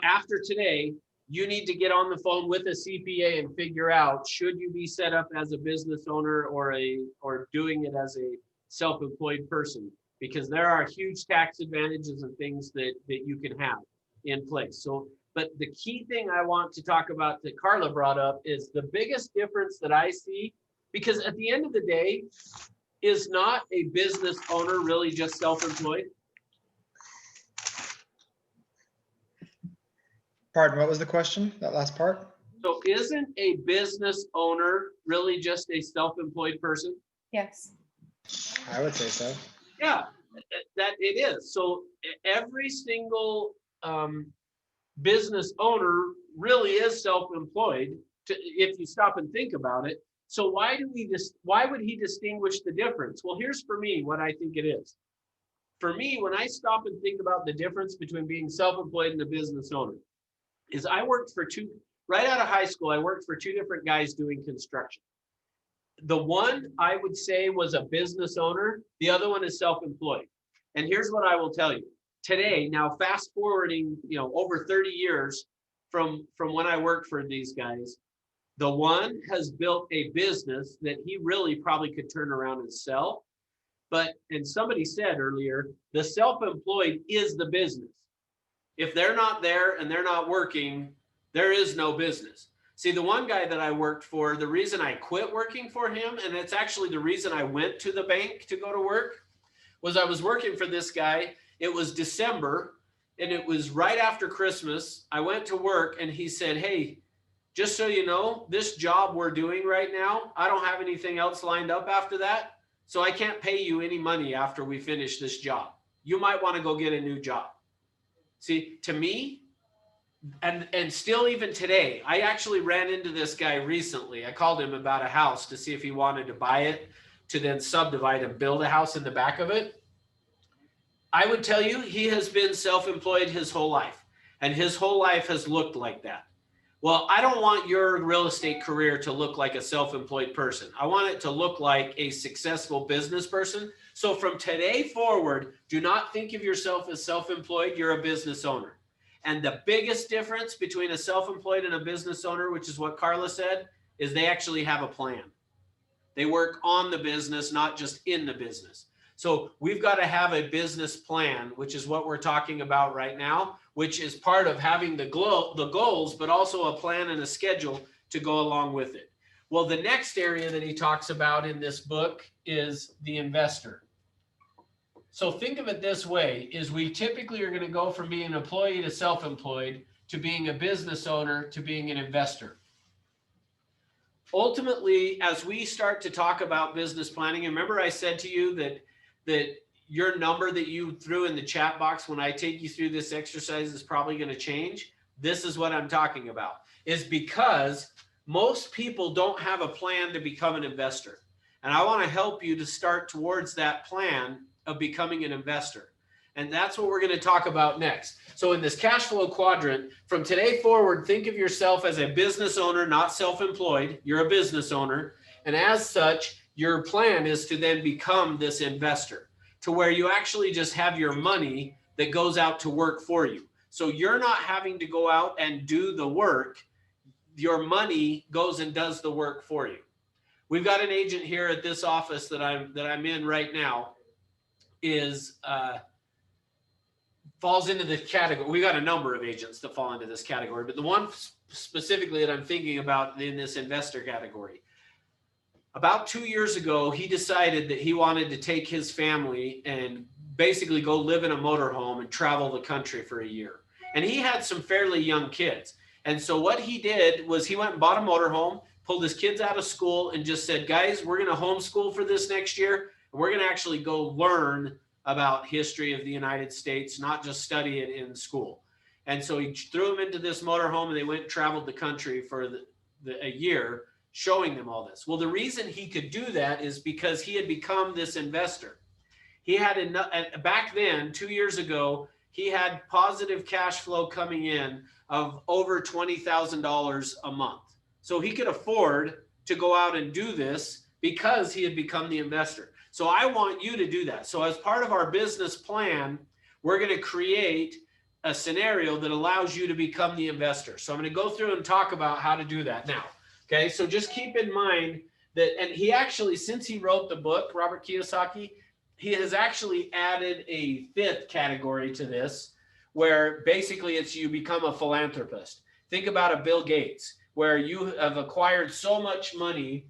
after today, you need to get on the phone with a CPA and figure out, should you be set up as a business owner or doing it as a self-employed person? Because there are huge tax advantages and things that you can have in place. So, but the key thing I want to talk about that Carla brought up is the biggest difference that I see, because at the end of the day, is not a business owner really just self-employed? Pardon, what was the question, that last part? So isn't a business owner really just a self-employed person? Yes. I would say so. Yeah, that it is. So every single business owner really is self-employed if you stop and think about it. So why would he distinguish the difference? Well, here's for me what I think it is. For me, when I stop and think about the difference between being self-employed and a business owner, is I worked for right out of high school, I worked for two different guys doing construction. The one I would say was a business owner, the other one is self-employed. And here's what I will tell you. Today, now fast forwarding, over 30 years from when I worked for these guys, the one has built a business that he really probably could turn around and sell. And somebody said earlier, the self-employed is the business. If they're not there and they're not working, there is no business. See, the one guy that I worked for, the reason I quit working for him, and it's actually the reason I went to the bank to go to work, was I was working for this guy. It was December and it was right after Christmas. I went to work and he said, hey, just so you know, this job we're doing right now, I don't have anything else lined up after that. So I can't pay you any money after we finish this job. You might want to go get a new job. See, to me, and still even today, I actually ran into this guy recently. I called him about a house to see if he wanted to buy it, to then subdivide and build a house in the back of it. I would tell you, he has been self-employed his whole life, and his whole life has looked like that. Well, I don't want your real estate career to look like a self-employed person. I want it to look like a successful business person. So from today forward, do not think of yourself as self-employed. You're a business owner. And the biggest difference between a self-employed and a business owner, which is what Carla said, is they actually have a plan. They work on the business, not just in the business. So we've got to have a business plan, which is what we're talking about right now, which is part of having the goals, but also a plan and a schedule to go along with it. Well, the next area that he talks about in this book is the investor. So think of it this way, is we typically are going to go from being an employee to self-employed to being a business owner to being an investor. Ultimately, as we start to talk about business planning, remember I said to you that your number that you threw in the chat box when I take you through this exercise is probably going to change. This is what I'm talking about, is because most people don't have a plan to become an investor. And I want to help you to start towards that plan of becoming an investor. And that's what we're going to talk about next. So in this cash flow quadrant, from today forward, think of yourself as a business owner, not self-employed. You're a business owner. And as such, your plan is to then become this investor, to where you actually just have your money that goes out to work for you. So you're not having to go out and do the work. Your money goes and does the work for you. We've got an agent here at this office that I'm in right now, falls into this category. We got a number of agents that fall into this category, but the one specifically that I'm thinking about in this investor category. About 2 years ago, he decided that he wanted to take his family and basically go live in a motorhome and travel the country for a year. And he had some fairly young kids. And so what he did was he went and bought a motorhome, pulled his kids out of school and just said, guys, we're going to homeschool for this next year. And we're going to actually go learn about history of the United States, not just study it in school. And so he threw them into this motorhome and they went and traveled the country for a year, showing them all this. Well, the reason he could do that is because he had become this investor. He had enough, back then, 2 years ago, he had positive cash flow coming in of over $20,000 a month. So he could afford to go out and do this because he had become the investor. So I want you to do that. So as part of our business plan, we're going to create a scenario that allows you to become the investor. So I'm going to go through and talk about how to do that now. Okay, so just keep in mind that, and he actually, since he wrote the book, Robert Kiyosaki, he has actually added a 5th category to this, where basically it's you become a philanthropist. Think about a Bill Gates, where you have acquired so much money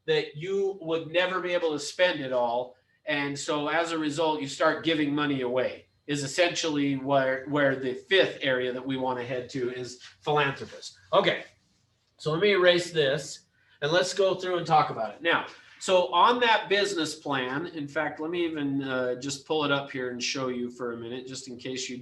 that you would never be able to spend it all. And so as a result, you start giving money away, is essentially where the 5th area that we want to head to is philanthropist. Okay. So let me erase this and let's go through and talk about it. Now, so on that business plan, in fact, let me even just pull it up here and show you for a minute, just in case you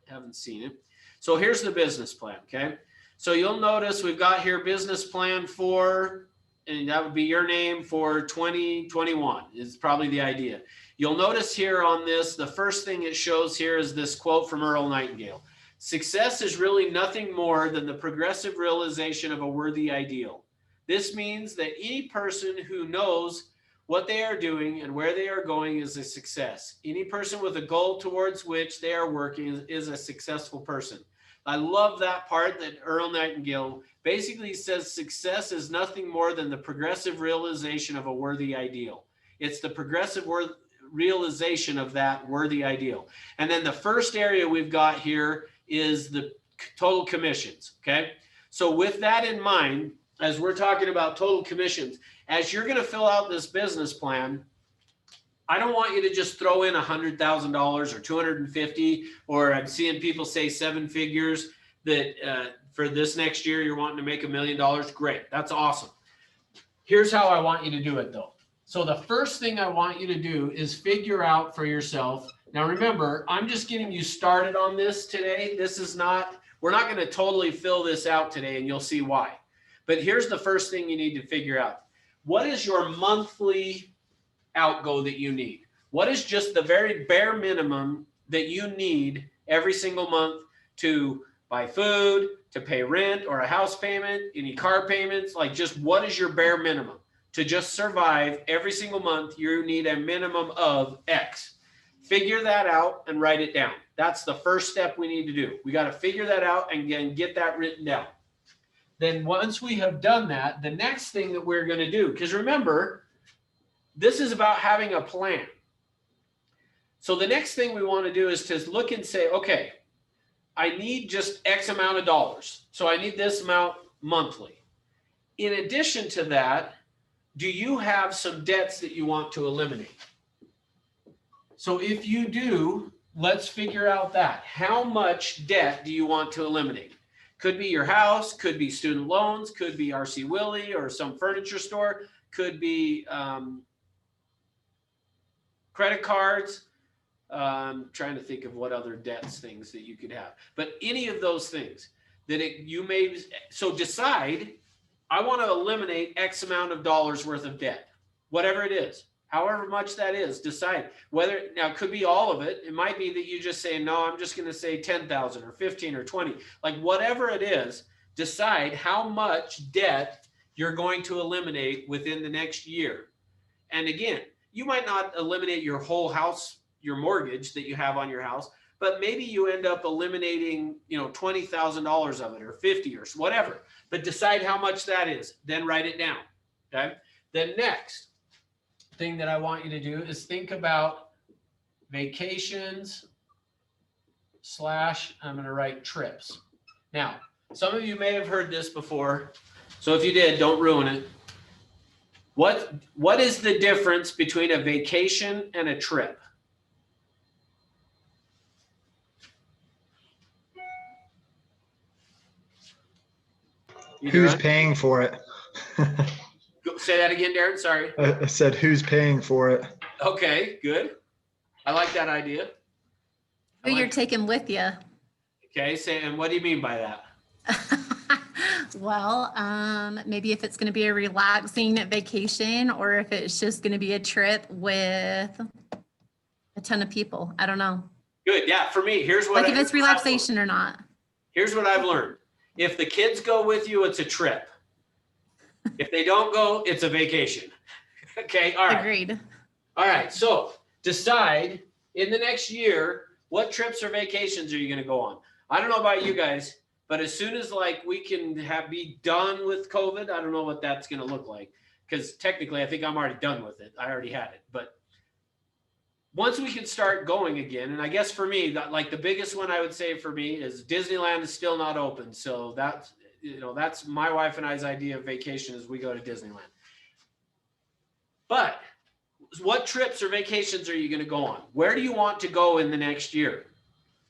haven't seen it. So here's the business plan, okay? So you'll notice we've got here business plan for, and that would be your name for 2021 is probably the idea. You'll notice here on this, the first thing it shows here is this quote from Earl Nightingale. Success is really nothing more than the progressive realization of a worthy ideal. This means that any person who knows what they are doing and where they are going is a success. Any person with a goal towards which they are working is a successful person. I love that part that Earl Nightingale basically says success is nothing more than the progressive realization of a worthy ideal. It's the progressive realization of that worthy ideal. And then the first area we've got here is the total commissions, okay? So with that in mind, as we're talking about total commissions, as you're going to fill out this business plan, I don't want you to just throw in $100,000 or 250, or I'm seeing people say 7 figures that for this next year, you're wanting to make $1 million. Great. That's awesome. Here's how I want you to do it though. So the first thing I want you to do is figure out for yourself. Now, remember, I'm just getting you started on this today. This is not, we're not going to totally fill this out today, and you'll see why. But here's the first thing you need to figure out. What is your monthly outgo that you need? What is just the very bare minimum that you need every single month to buy food, to pay rent or a house payment, any car payments? Like, just what is your bare minimum to just survive every single month? You need a minimum of X. Figure that out and write it down. That's the first step we need to do. We got to figure that out and get that written down. Then once we have done that, the next thing that we're going to do, because remember, this is about having a plan. So the next thing we want to do is to look and say, okay, I need just X amount of dollars. So I need this amount monthly. In addition to that, do you have some debts that you want to eliminate? So if you do, let's figure out that. How much debt do you want to eliminate? Could be your house, could be student loans, could be RC Willey or some furniture store, could be credit cards. Trying to think of what other debts things that you could have. But any of those things that you may, so decide, I want to eliminate X amount of dollars worth of debt, whatever it is. However much that is, decide whether, now it could be all of it. It might be that you just say, no, I'm just going to say 10,000 or 15 or 20, like whatever it is, decide how much debt you're going to eliminate within the next year. And again, you might not eliminate your whole house, your mortgage that you have on your house, but maybe you end up eliminating, $20,000 of it or 50 or whatever, but decide how much that is, then write it down. Okay. Then next thing that I want you to do is think about vacations / I'm going to write trips. Now, some of you may have heard this before. So if you did, don't ruin it. What is the difference between a vacation and a trip? Who's paying for it? Say that again, Darren. Sorry. I said, who's paying for it? Okay, good. I like that idea. Who you're taking with you. Okay, and what do you mean by that? Well, maybe if it's going to be a relaxing vacation or if it's just going to be a trip with a ton of people. I don't know. Good. Yeah, for me, here's what like if it's relaxation or not. Here's what I've learned. If the kids go with you, it's a trip. If they don't go, it's a vacation. Okay, all right. Agreed. All right, so decide in the next year, what trips or vacations are you going to go on? I don't know about you guys, but as soon as we can be done with COVID, I don't know what that's going to look like, because technically I think I'm already done with it. I already had it, but once we can start going again, and I guess for me, the biggest one I would say for me is Disneyland is still not open. So that's my wife and I's idea of vacation is we go to Disneyland. But what trips or vacations are you going to go on? Where do you want to go in the next year?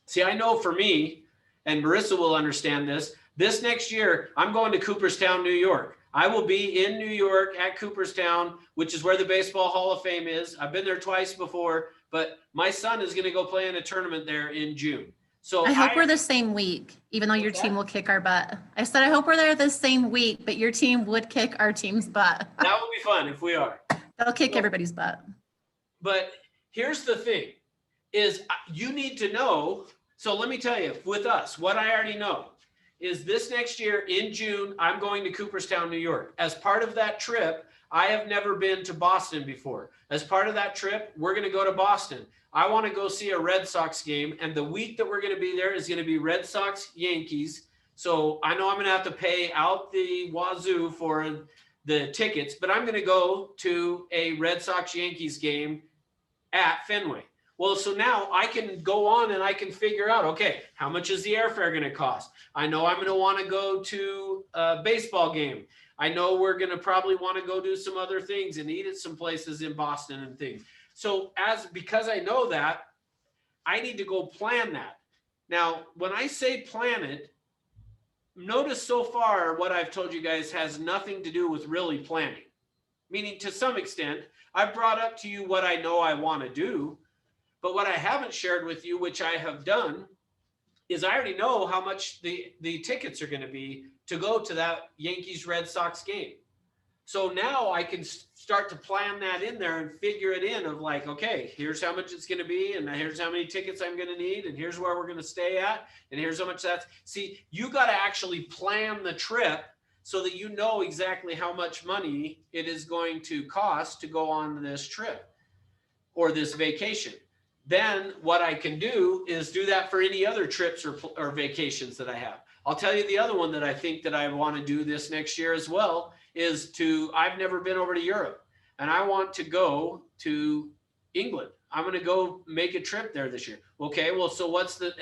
See, I know for me, and Marissa will understand this next year, I'm going to Cooperstown, New York. I will be in New York at Cooperstown, which is where the Baseball Hall of Fame is. I've been there twice before, but my son is going to go play in a tournament there in June. So I hope we're the same week, even though your What's team that? will kick our butt. I said, I hope we're there the same week, but your team would kick our team's butt. that would be fun if we are. They'll kick Well- everybody's butt. But here's the thing is you need to know. So let me tell you, with us, what I already know is this next year in June, I'm going to Cooperstown, New York. As part of that trip, I have never been to Boston before. As part of that trip, we're going to go to Boston. I want to go see a Red Sox game. And the week that we're going to be there is going to be Red Sox, Yankees. So I know I'm going to have to pay out the wazoo for the tickets, but I'm going to go to a Red Sox Yankees game at Fenway. Well, so now I can go on and I can figure out, okay, how much is the airfare going to cost? I know I'm going to want to go to a baseball game. I know we're going to probably want to go do some other things and eat at some places in Boston and things. So because I know that, I need to go plan that. Now, when I say plan it, notice so far what I've told you guys has nothing to do with really planning. Meaning to some extent, I've brought up to you what I know I want to do, but what I haven't shared with you, which I have done, is I already know how much the tickets are going to be to go to that Yankees Red Sox game. So now I can start to plan that in there and figure it in of like, okay, here's how much it's going to be, and here's how many tickets I'm going to need, and here's where we're going to stay at, and here's how much that's. See, you got to actually plan the trip so that you know exactly how much money it is going to cost to go on this trip or this vacation. Then what I can do is do that for any other trips or vacations that I have. I'll tell you the other one that I think that I want to do this next year as well is I've never been over to Europe and I want to go to England. I'm going to go make a trip there this year. Okay, well, so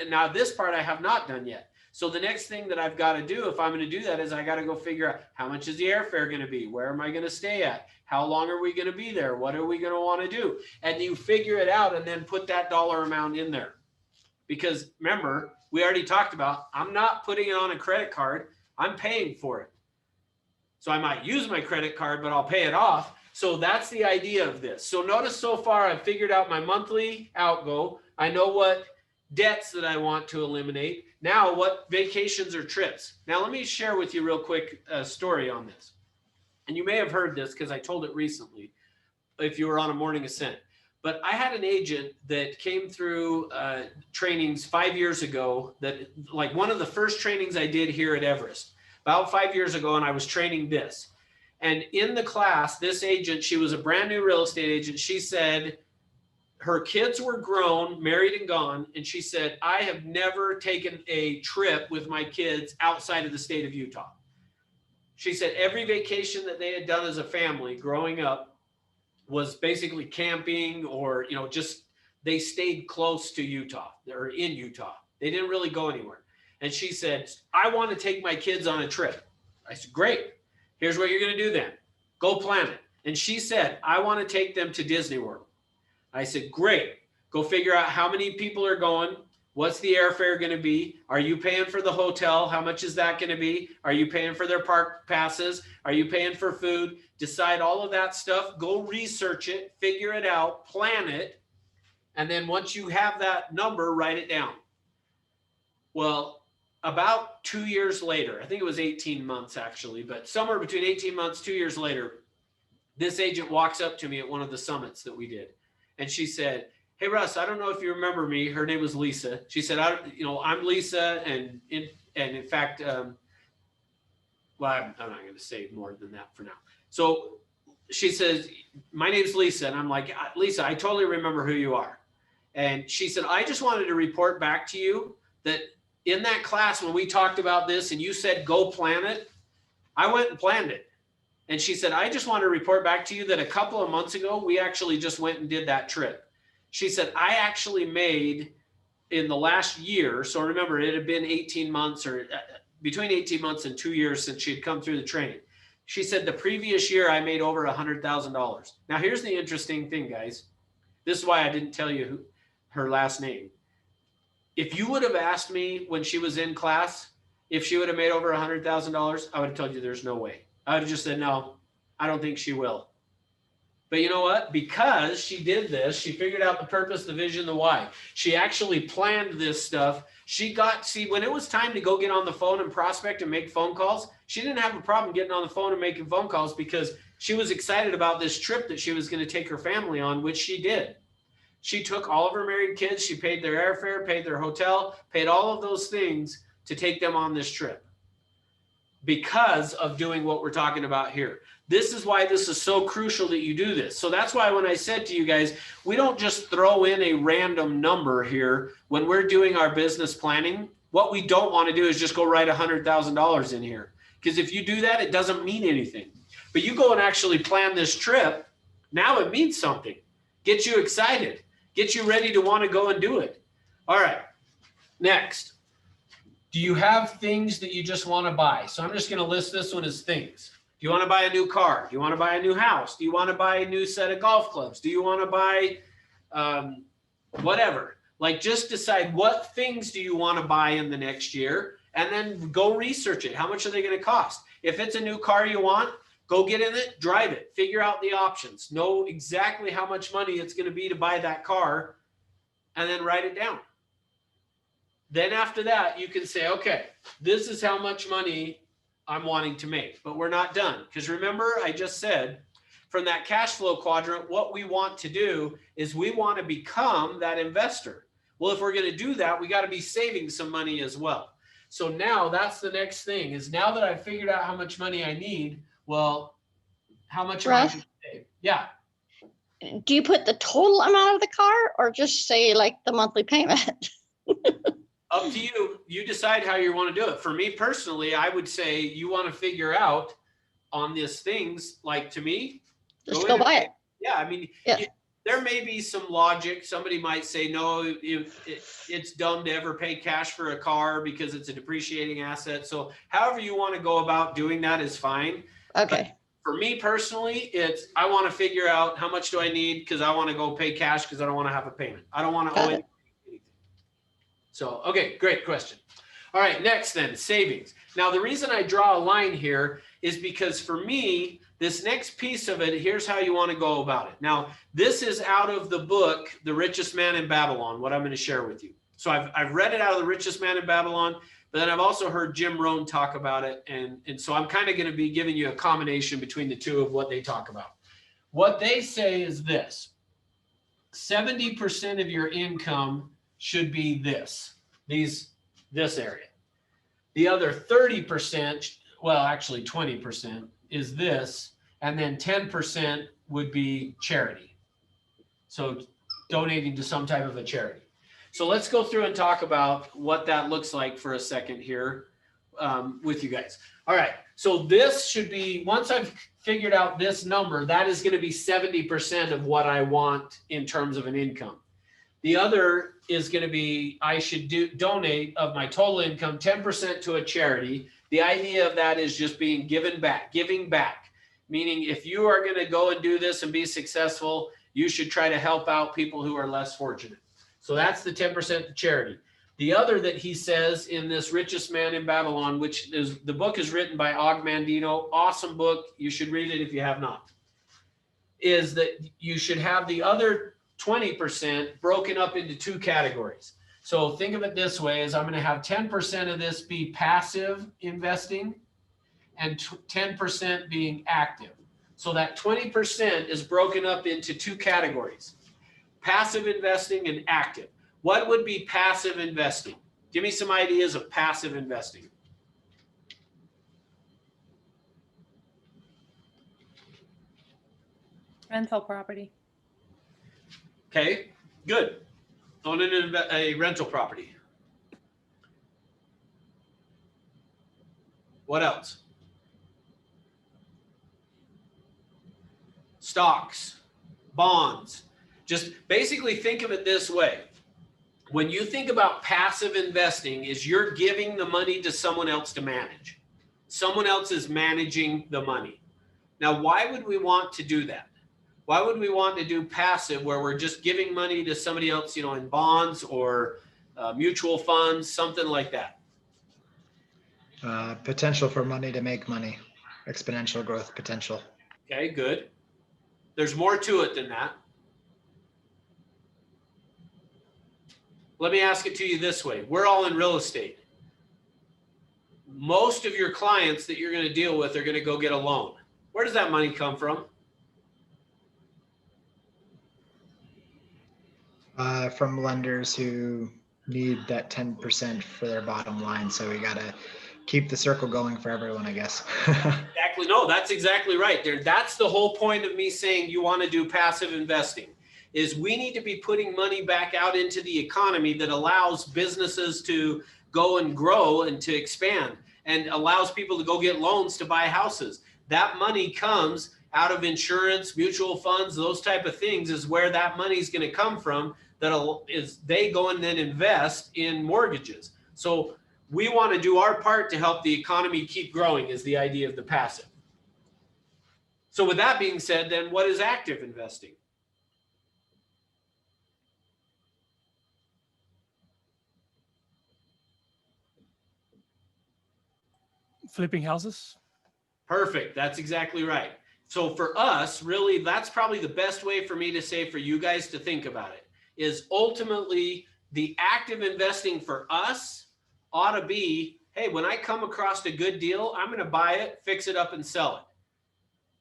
now this part I have not done yet. So the next thing that I've got to do, if I'm going to do that, is I got to go figure out how much is the airfare going to be? Where am I going to stay at? How long are we going to be there? What are we going to want to do? And you figure it out and then put that dollar amount in there. Because remember, we already talked about, I'm not putting it on a credit card. I'm paying for it. So I might use my credit card, but I'll pay it off. So that's the idea of this. So notice so far I've figured out my monthly outgo. I know what debts that I want to eliminate. Now what vacations or trips. Now let me share with you real quick a story on this. And you may have heard this because I told it recently if you were on a Morning Ascent. But I had an agent that came through trainings 5 years ago that like one of the first trainings I did here at Everest about 5 years ago. And I was training this. And in the class, this agent, she was a brand new real estate agent. She said her kids were grown, married and gone. And she said, I have never taken a trip with my kids outside of the state of Utah. She said every vacation that they had done as a family growing up was basically camping or, just they stayed close to Utah or in Utah. They didn't really go anywhere. And she said, I want to take my kids on a trip. I said, great. Here's what you're going to do then. Go plan it. And she said, I want to take them to Disney World. I said, great. Go figure out how many people are going. What's the airfare going to be? Are you paying for the hotel? How much is that going to be? Are you paying for their park passes? Are you paying for food? Decide all of that stuff. Go research it, figure it out, plan it. And then once you have that number, write it down. Well, about 2 years later, I think it was 18 months actually, but somewhere between 18 months, 2 years later, this agent walks up to me at one of the summits that we did. And she said, hey, Russ, I don't know if you remember me. Her name was Lisa. She said, I'm Lisa. And in fact, I'm not going to say more than that for now. So she says, my name's Lisa. And I'm like, Lisa, I totally remember who you are. And she said, I just wanted to report back to you that in that class, when we talked about this and you said, go plan it, I went and planned it. And she said, I just want to report back to you that a couple of months ago, we actually just went and did that trip. She said, I actually made in the last year. So remember, it had been 18 months or between 18 months and 2 years since she had come through the training. She said the previous year I made over $100,000. Now, here's the interesting thing, guys. This is why I didn't tell you her last name. If you would have asked me when she was in class, if she would have made over $100,000, I would have told you there's no way. I would have just said, no, I don't think she will. But you know what? Because she did this, she figured out the purpose, the vision, the why. She actually planned this stuff. See, when it was time to go get on the phone and prospect and make phone calls, she didn't have a problem getting on the phone and making phone calls because she was excited about this trip that she was going to take her family on, which she did. She took all of her married kids, she paid their airfare, paid their hotel, paid all of those things to take them on this trip because of doing what we're talking about here. This is why this is so crucial that you do this. So that's why when I said to you guys, we don't just throw in a random number here when we're doing our business planning. What we don't want to do is just go write $100,000 in here. Because if you do that, it doesn't mean anything. But you go and actually plan this trip, now it means something. Get you excited. Get you ready to want to go and do it. All right, next. Do you have things that you just want to buy? So I'm just going to list this one as things. Do you want to buy a new car? Do you want to buy a new house? Do you want to buy a new set of golf clubs? Do you want to buy whatever? Like, just decide what things do you want to buy in the next year, and then go research it. How much are they going to cost? If it's a new car you want, go get in it, drive it, figure out the options, know exactly how much money it's going to be to buy that car, and then write it down. Then after that, you can say, okay, this is how much money I'm wanting to make. But we're not done. Because remember, I just said, from that cash flow quadrant, what we want to do is we want to become that investor. Well, if we're going to do that, we got to be saving some money as well. So now that's the next thing, is now that I've figured out how much money I need, well, how much am I going to save? Yeah. Do you put the total amount of the car or just say like the monthly payment? Up to you. You decide how you want to do it. For me personally, I would say you want to figure out on these things, like, to me, Just go buy it. yeah, I mean, Yeah. there may be some logic. Somebody might say, no, it's dumb to ever pay cash for a car because it's a depreciating asset. So however you want to go about doing that is fine. Okay. For me personally, I want to figure out how much do I need because I want to go pay cash because I don't want to have a payment. I don't want to owe Got it. anything. So, okay, great question. All right, next then, savings. Now, the reason I draw a line here is because for me, this next piece of it, here's how you want to go about it. Now, this is out of the book, The Richest Man in Babylon, what I'm going to share with you. So I've read it out of The Richest Man in Babylon, but then I've also heard Jim Rohn talk about it. And so I'm kind of going to be giving you a combination between the two of what they talk about. What they say is this: 70% of your income should be this area. The other 30%, well, actually 20% is this, and then 10% would be charity. So donating to some type of a charity. So let's go through and talk about what that looks like for a second here with you guys. All right, so this should be, once I've figured out this number, that is going to be 70% of what I want in terms of an income. The other is going to be, I should donate of my total income 10% to a charity. The idea of that is just being giving back, meaning if you are going to go and do this and be successful, you should try to help out people who are less fortunate. So that's the 10% to charity. The other that he says in this Richest Man in Babylon, which is, the book is written by Og Mandino, awesome book, you should read it if you have not, is that you should have the other 20% broken up into two categories. So think of it this way: is I'm going to have 10% of this be passive investing and 10% being active. So that 20% is broken up into two categories: passive investing and active. What would be passive investing? Give me some ideas of passive investing. Rental property. Okay, good. Owning a rental property. What else? Stocks, bonds. Just basically think of it this way. When you think about passive investing, is you're giving the money to someone else to manage. Someone else is managing the money. Now, why would we want to do that? Why would we want to do passive where we're just giving money to somebody else, in bonds or mutual funds, something like that? Potential for money to make money, exponential growth potential. Okay, good. There's more to it than that. Let me ask it to you this way. We're all in real estate. Most of your clients that you're going to deal with are going to go get a loan. Where does that money come from? From lenders who need that 10% for their bottom line. So we got to keep the circle going for everyone, I guess. Exactly. No, that's exactly right there. That's the whole point of me saying you want to do passive investing, is we need to be putting money back out into the economy that allows businesses to go and grow and to expand, and allows people to go get loans to buy houses. That money comes out of insurance, mutual funds, those type of things is where that money is going to come from. They go and then invest in mortgages. So we want to do our part to help the economy keep growing is the idea of the passive. So with that being said, then what is active investing? Flipping houses. Perfect. That's exactly right. So for us, really, that's probably the best way for me to say for you guys to think about it, is ultimately the active investing for us ought to be, hey, when I come across a good deal, I'm going to buy it, fix it up, and sell it.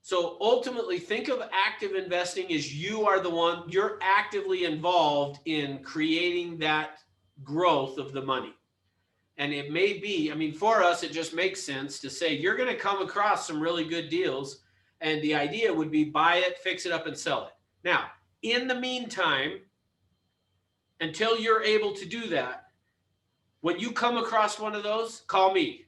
So ultimately, think of active investing as you are the one, you're actively involved in creating that growth of the money. And it may be, I mean, for us, it just makes sense to say you're going to come across some really good deals. And the idea would be buy it, fix it up, and sell it. Now, in the meantime, until you're able to do that, when you come across one of those, call me,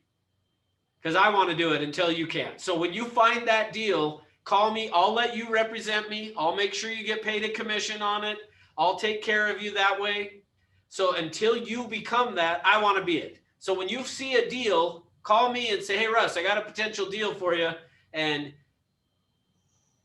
because I want to do it until you can. So when you find that deal, call me. I'll let you represent me. I'll make sure you get paid a commission on it. I'll take care of you that way. So until you become that, I want to be it. So when you see a deal, call me and say, hey, Russ, I got a potential deal for you. And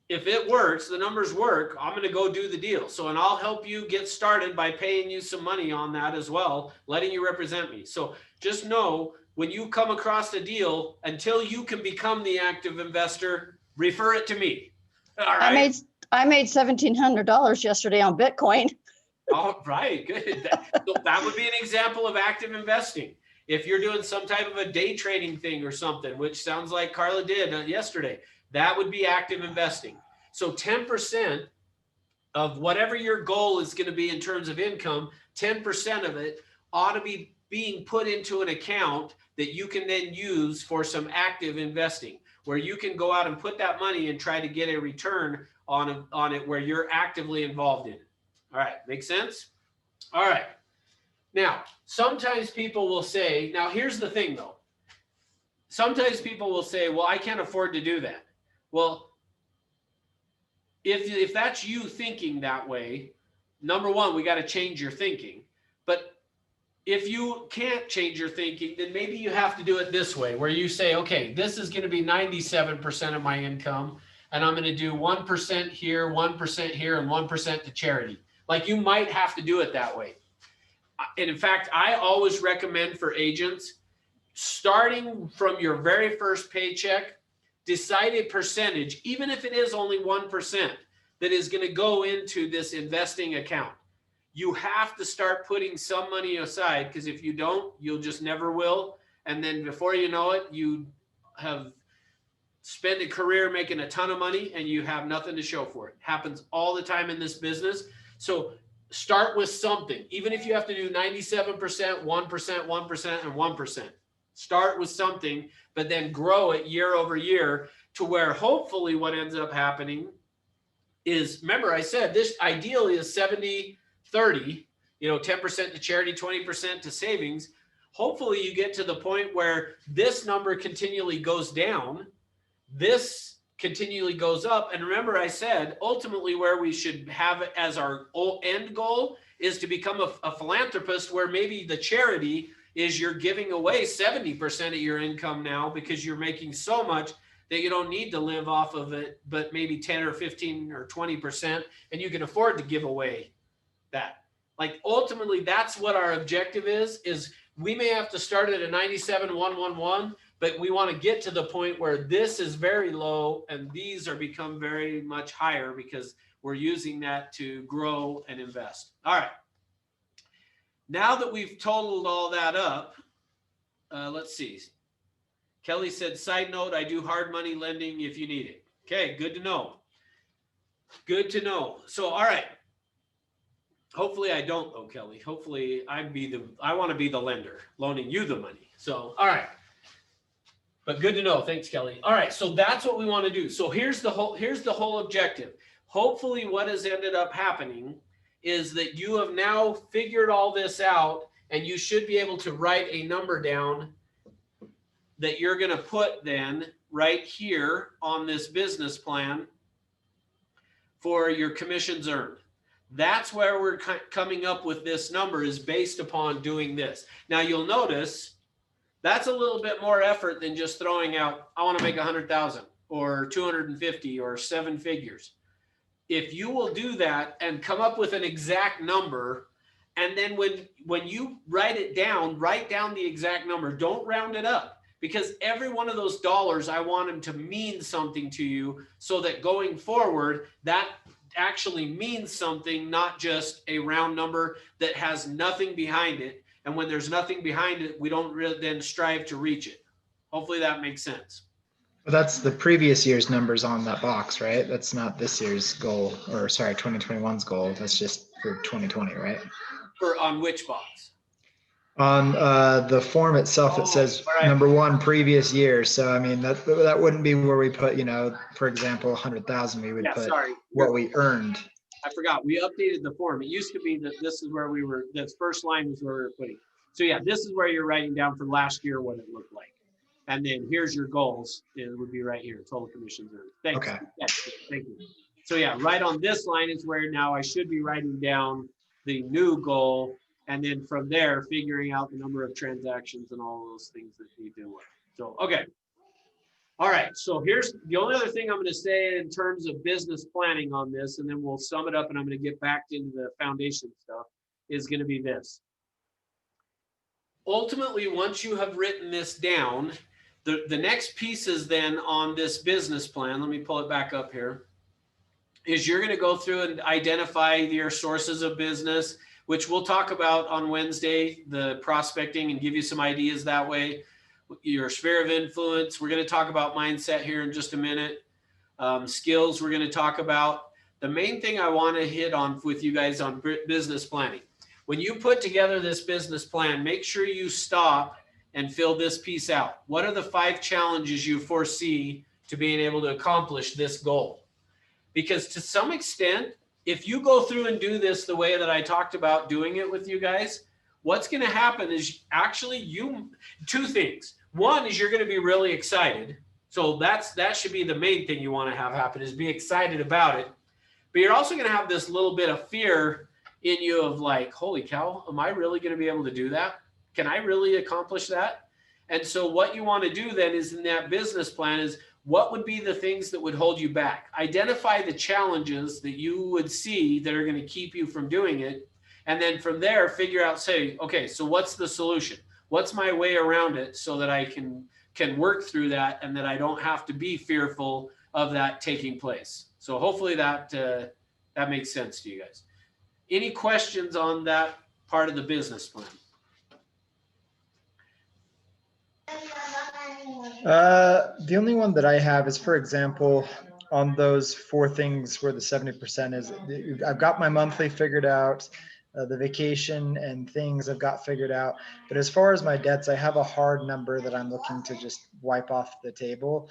if it works, the numbers work, I'm going to go do the deal. So, and I'll help you get started by paying you some money on that as well, letting you represent me. So just know when you come across a deal, until you can become the active investor, refer it to me. All right. I made $1,700 yesterday on Bitcoin. All right, good. That would be an example of active investing. If you're doing some type of a day trading thing or something, which sounds like Carla did yesterday, that would be active investing. So 10% of whatever your goal is going to be in terms of income, 10% of it ought to be being put into an account that you can then use for some active investing, where you can go out and put that money and try to get a return on it where you're actively involved in it. All right, make sense? All right. Now, sometimes people will say, now here's the thing though. Sometimes people will say, well, I can't afford to do that. Well, if that's you thinking that way, number one, we got to change your thinking. But if you can't change your thinking, then maybe you have to do it this way, where you say, okay, this is going to be 97% of my income, and I'm going to do 1% here, 1% here, and 1% to charity. Like, you might have to do it that way. And in fact, I always recommend for agents, starting from your very first paycheck, decide a percentage, even if it is only 1%, that is going to go into this investing account. You have to start putting some money aside, because if you don't, you'll just never will. And then before you know it, you have spent a career making a ton of money and you have nothing to show for it. Happens all the time in this business. So start with something, even if you have to do 97%, 1%, 1%, and 1%. Start with something, but then grow it year over year to where hopefully what ends up happening is, remember I said this ideally is 70-30, 10% to charity, 20% to savings. Hopefully you get to the point where this number continually goes down, this continually goes up. And remember I said, ultimately where we should have it as our end goal is to become a philanthropist, where maybe the charity is you're giving away 70% of your income now because you're making so much that you don't need to live off of it, but maybe 10 or 15 or 20%, and you can afford to give away that. Like, ultimately, that's what our objective is we may have to start at a 97, 111, but we want to get to the point where this is very low and these are become very much higher because we're using that to grow and invest. All right. Now that we've totaled all that up, let's see. Kelly said, side note, I do hard money lending if you need it. Okay, good to know. Good to know. So, all right. Hopefully I don't though, Kelly. Hopefully I want to be the lender, loaning you the money. So, all right. But good to know. Thanks, Kelly. All right. So that's what we want to do. So here's the whole objective. Hopefully what has ended up happening is that you have now figured all this out and you should be able to write a number down that you're going to put then right here on this business plan for your commissions earned. That's where we're coming up with this number is based upon doing this. Now you'll notice that's a little bit more effort than just throwing out, I want to make 100,000 or 250 or 7 figures. If you will do that and come up with an exact number, and then when you write down the exact number, don't round it up, because every one of those dollars, I want them to mean something to you so that going forward, that actually means something, not just a round number that has nothing behind it. And when there's nothing behind it, we don't really then strive to reach it. Hopefully that makes sense. Well, that's the previous year's numbers on that box, right? That's not this year's goal, or sorry, 2021's goal. That's just for 2020, right? On which box? On the form itself, it says right. number 1, previous year. So I mean that wouldn't be where we put, for example, 100,000. We would put what we earned. I forgot. We updated the form. It used to be that this is where we were. This first line was where we were putting. So yeah, this is where you're writing down for last year what it looked like, and then here's your goals. It would be right here. Total commissions earned. Thanks. Okay. Yes, thank you. So yeah, right on this line is where now I should be writing down the new goal. And then from there, figuring out the number of transactions and all those things that we do. So, okay. All right. So here's the only other thing I'm going to say in terms of business planning on this, and then we'll sum it up and I'm going to get back into the foundation stuff, is going to be this. Ultimately, once you have written this down, the next pieces then on this business plan, let me pull it back up here, is you're going to go through and identify your sources of business, which we'll talk about on Wednesday, the prospecting, and give you some ideas that way. Your sphere of influence. We're going to talk about mindset here in just a minute. Skills we're going to talk about. The main thing I want to hit on with you guys on business planning. When you put together this business plan, make sure you stop and fill this piece out. What are the 5 challenges you foresee to being able to accomplish this goal? Because to some extent, if you go through and do this the way that I talked about doing it with you guys, what's going to happen is actually 2 things. One is you're going to be really excited. So that should be the main thing you want to have happen, is be excited about it. But you're also going to have this little bit of fear in you of like, holy cow, am I really going to be able to do that? Can I really accomplish that? And so what you want to do then is in that business plan is, what would be the things that would hold you back? Identify the challenges that you would see that are going to keep you from doing it. And then from there, figure out, say, okay, so what's the solution? What's my way around it so that I can work through that and that I don't have to be fearful of that taking place. So hopefully that makes sense to you guys. Any questions on that part of the business plan? The only one that I have is, for example, on those 4 things where the 70% is, I've got my monthly figured out, the vacation and things I've got figured out. But as far as my debts, I have a hard number that I'm looking to just wipe off the table.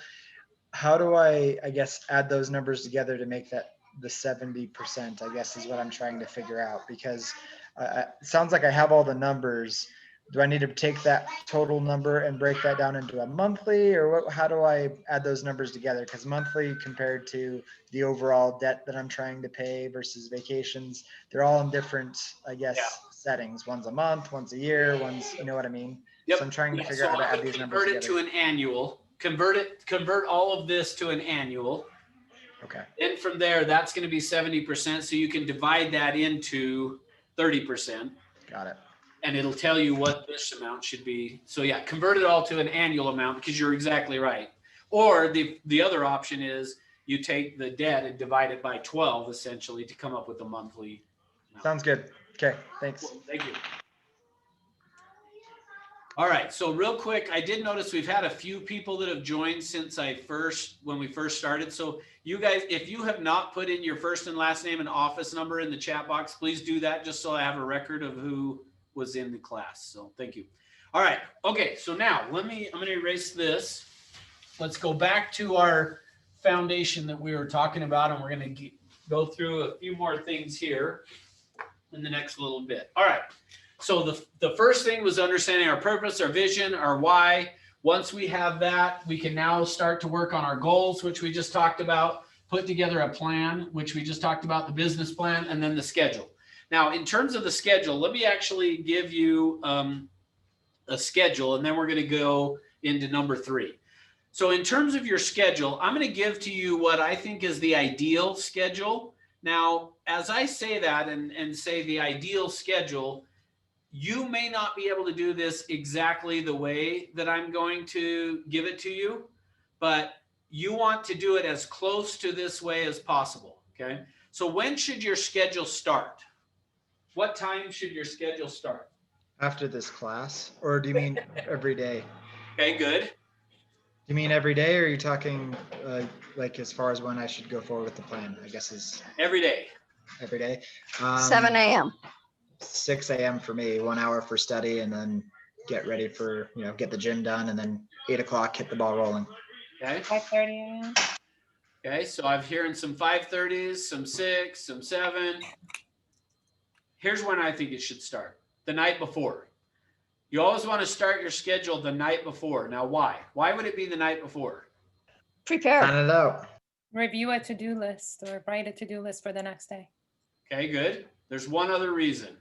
How do I guess, add those numbers together to make that the 70%, I guess, is what I'm trying to figure out, because it sounds like I have all the numbers. Do I need to take that total number and break that down into a monthly, or how do I add those numbers together? Because monthly compared to the overall debt that I'm trying to pay versus vacations, they're all in different, I guess, settings. One's a month, one's a year, one's, you know what I mean? Yep. So I'm trying to figure out how to add these numbers together. Convert it to an annual. Convert all of this to an annual. Okay. And from there, that's going to be 70%. So you can divide that into 30%. Got it. and it'll tell you what this amount should be. So yeah, convert it all to an annual amount because you're exactly right. Or the other option is you take the debt and divide it by 12 essentially to come up with a monthly amount. Sounds good. Okay, thanks. Cool, thank you. All right, so real quick, I did notice we've had a few people that have joined since when we first started. So you guys, if you have not put in your first and last name and office number in the chat box, please do that just so I have a record of who was in the class. So thank you. All right, okay, so now I'm gonna erase this. Let's go back to our foundation that we were talking about, and we're gonna go through a few more things here in the next little bit. All right. So the first thing was understanding our purpose, our vision, our why. Once we have that, we can now start to work on our goals, which we just talked about, put together a plan, which we just talked about, the business plan, and then the schedule. Now, in terms of the schedule, let me actually give you a schedule, and then we're going to go into number 3. So in terms of your schedule, I'm going to give to you what I think is the ideal schedule. Now, as I say that and say the ideal schedule, you may not be able to do this exactly the way that I'm going to give it to you, but you want to do it as close to this way as possible, okay? So when should your schedule start? What time should your schedule start? After this class, or do you mean every day? Okay, good. You mean every day, or are you talking like as far as when I should go forward with the plan? I guess is Every day. every day. 7 a.m. 6 a.m. for me, 1 hour for study, and then get ready for, get the gym done, and then 8 o'clock, hit the ball rolling. Okay. 5:30 a.m. Okay, so I'm hearing some 5:30s, some 6, some 7. Here's when I think it should start. The night before. You always want to start your schedule the night before. Now, why? Why would it be the night before? Prepare. Plan it out. Review a to-do list or write a to-do list for the next day. Okay, good. There's one other reason.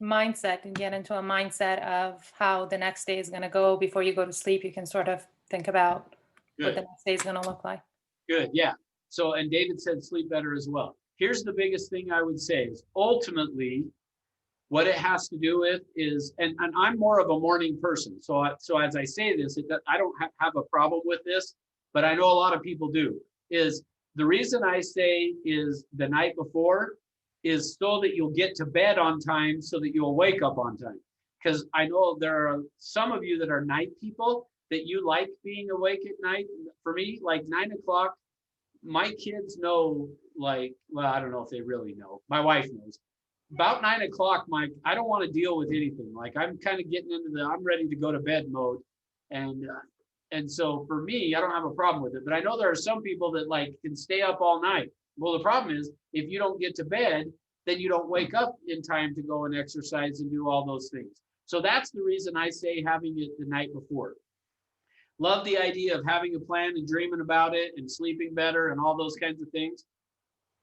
Mindset, and get into a mindset of how the next day is going to go before you go to sleep. You can sort of think about what the Good, next day is going to look like. good, yeah. So, and David said sleep better as well. Here's the biggest thing I would say is ultimately what it has to do with is, and I'm more of a morning person. So as I say this, I don't have a problem with this, but I know a lot of people do, is the reason I say is the night before is so that you'll get to bed on time so that you'll wake up on time. Because I know there are some of you that are night people that you like being awake at night. For me, like 9 o'clock, my kids know, like, well, I don't know if they really know. My wife knows. About 9 o'clock, I don't want to deal with anything. Like I'm kind of getting into I'm ready to go to bed mode. And so for me, I don't have a problem with it. But I know there are some people that like can stay up all night. Well, the problem is if you don't get to bed, then you don't wake up in time to go and exercise and do all those things. So that's the reason I say having it the night before. Love the idea of having a plan and dreaming about it and sleeping better and all those kinds of things.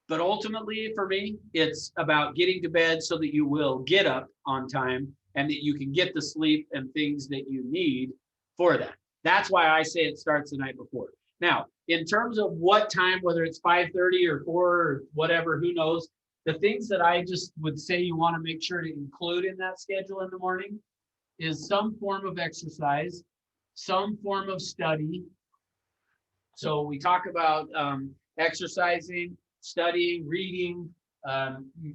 But ultimately for me, it's about getting to bed so that you will get up on time and that you can get the sleep and things that you need for that. That's why I say it starts the night before. Now, in terms of what time, whether it's 5:30 or 4 or whatever, who knows, the things that I just would say you want to make sure to include in that schedule in the morning is some form of exercise, some form of study. So we talk about exercising, studying, reading,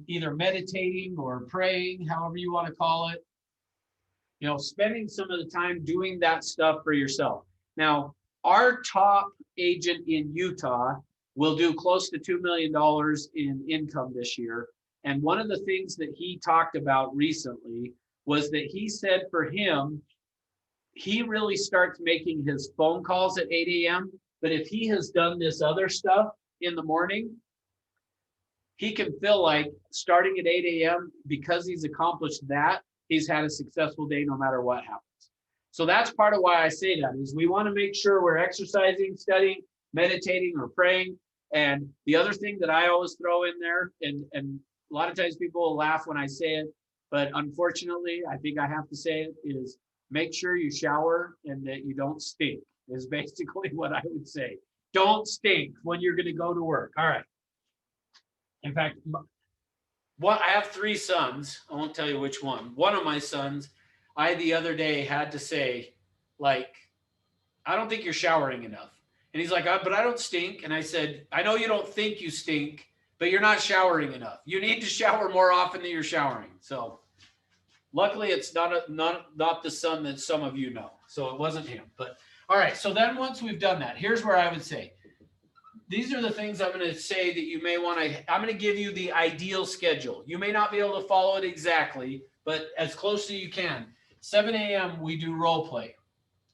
either meditating or praying, however you want to call it. Spending some of the time doing that stuff for yourself. Now, our top agent in Utah will do close to $2 million in income this year. And one of the things that he talked about recently was that he said for him, he really starts making his phone calls at 8 a.m. But if he has done this other stuff in the morning, he can feel like starting at 8 a.m. because he's accomplished that, he's had a successful day no matter what happens. So that's part of why I say that is we want to make sure we're exercising, studying, meditating, or praying. And the other thing that I always throw in there, and a lot of times people will laugh when I say it, but unfortunately, I think I have to say it, is make sure you shower and that you don't stink, is basically what I would say. Don't stink when you're going to go to work. All right. In fact, I have 3 sons. I won't tell you which one. One of my sons, I the other day had to say, like, I don't think you're showering enough. And he's like, but I don't stink. And I said, I know you don't think you stink, but you're not showering enough. You need to shower more often than you're showering. So luckily it's not the son that some of you know. So it wasn't him. But all right. So then once we've done that, here's where I would say, these are the things I'm going to say that you may want to, I'm going to give you the ideal schedule. You may not be able to follow it exactly, but as close as you can. 7 a.m. we do role play.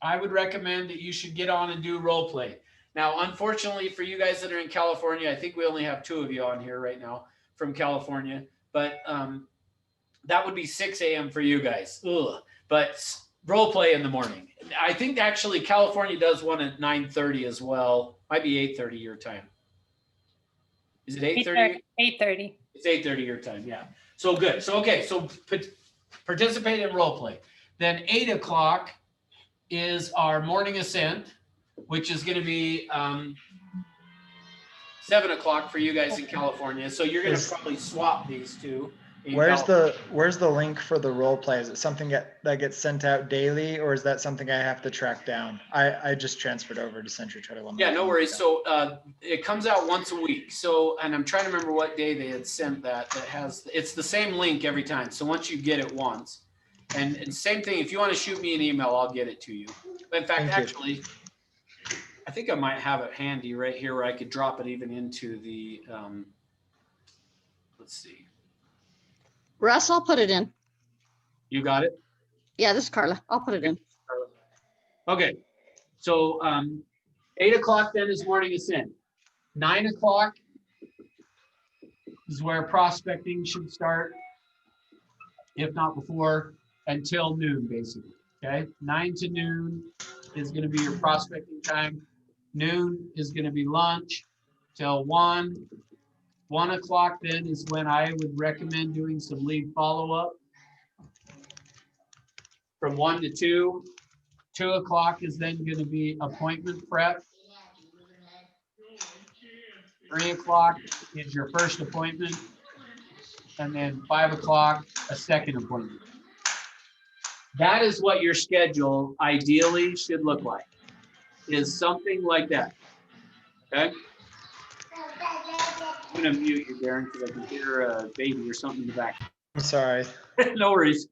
I would recommend that you should get on and do role play. Now, unfortunately for you guys that are in California, I think we only have 2 of you on here right now from California, but that would be 6 a.m. for you guys. Ugh. But role play in the morning. I think actually California does one at 9:30 as well. Might be 8:30 your time. Is it 8:30? 8:30. It's 8:30 your time, yeah. So good. So, okay, so participate in role play. Then 8 o'clock is our morning ascent, which is going to be 7 o'clock for you guys in California. So you're going to probably swap these two. Where's the link for the role play? Is it something that gets sent out daily, or is that something I have to track down? I just transferred over to Century Title. Yeah, no worries. So it comes out once a week. So, and I'm trying to remember what day they had sent that has, it's the same link every time. So once you get it once, and same thing, if you want to shoot me an email, I'll get it to you. In fact, actually, I think I might have it handy right here where I could drop it even into the, let's see. Russ, I'll put it in. You got it? Yeah, this is Carla. I'll put it in. Okay. So 8 o'clock then is morning ascent. 9 o'clock is where prospecting should start, if not before, until noon, basically. Okay. 9 to noon is going to be your prospecting time. Noon is going to be lunch till 1. 1 o'clock then is when I would recommend doing some lead follow-up. From 1 to 2. 2 o'clock is then going to be appointment prep. 3 o'clock is your first appointment. And then 5 o'clock, a second appointment. That is what your schedule ideally should look like, is something like that. Okay? I'm going to mute you, Darren, because I can hear a baby or something in the back. I'm sorry. No worries.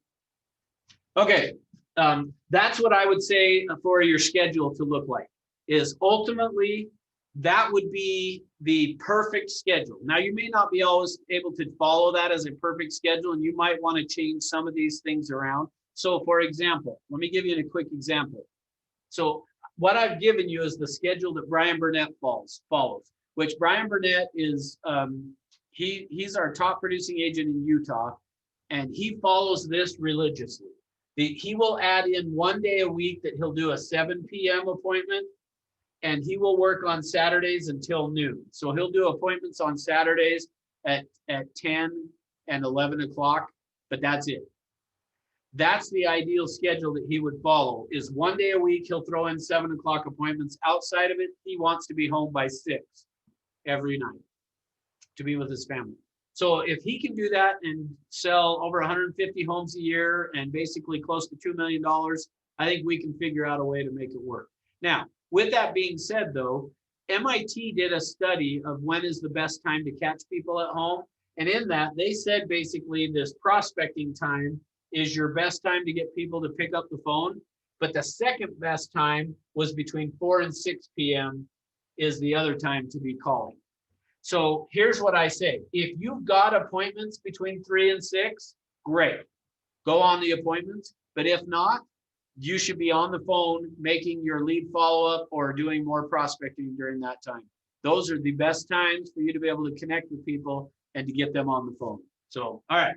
Okay. That's what I would say for your schedule to look like, is ultimately that would be the perfect schedule. Now, you may not be always able to follow that as a perfect schedule, and you might want to change some of these things around. So, for example, let me give you a quick example. So what I've given you is the schedule that Brian Burnett follows, which Brian Burnett is, he's our top producing agent in Utah, and he follows this religiously. He will add in 1 day a week that he'll do a 7 p.m. appointment, and he will work on Saturdays until noon. So he'll do appointments on Saturdays at 10 and 11 o'clock, but that's it. That's the ideal schedule that he would follow, is 1 day a week. He'll throw in 7 o'clock appointments. Outside of it, he wants to be home by 6 every night to be with his family. So if he can do that and sell over 150 homes a year and basically close to $2 million, I think we can figure out a way to make it work. Now, with that being said, though, MIT did a study of when is the best time to catch people at home. And in that, they said basically this prospecting time is your best time to get people to pick up the phone. But the second best time was between 4 and 6 p.m. is the other time to be calling. So here's what I say. If you've got appointments between 3 and 6, great. Go on the appointments. But if not, you should be on the phone making your lead follow-up or doing more prospecting during that time. Those are the best times for you to be able to connect with people and to get them on the phone. So, all right.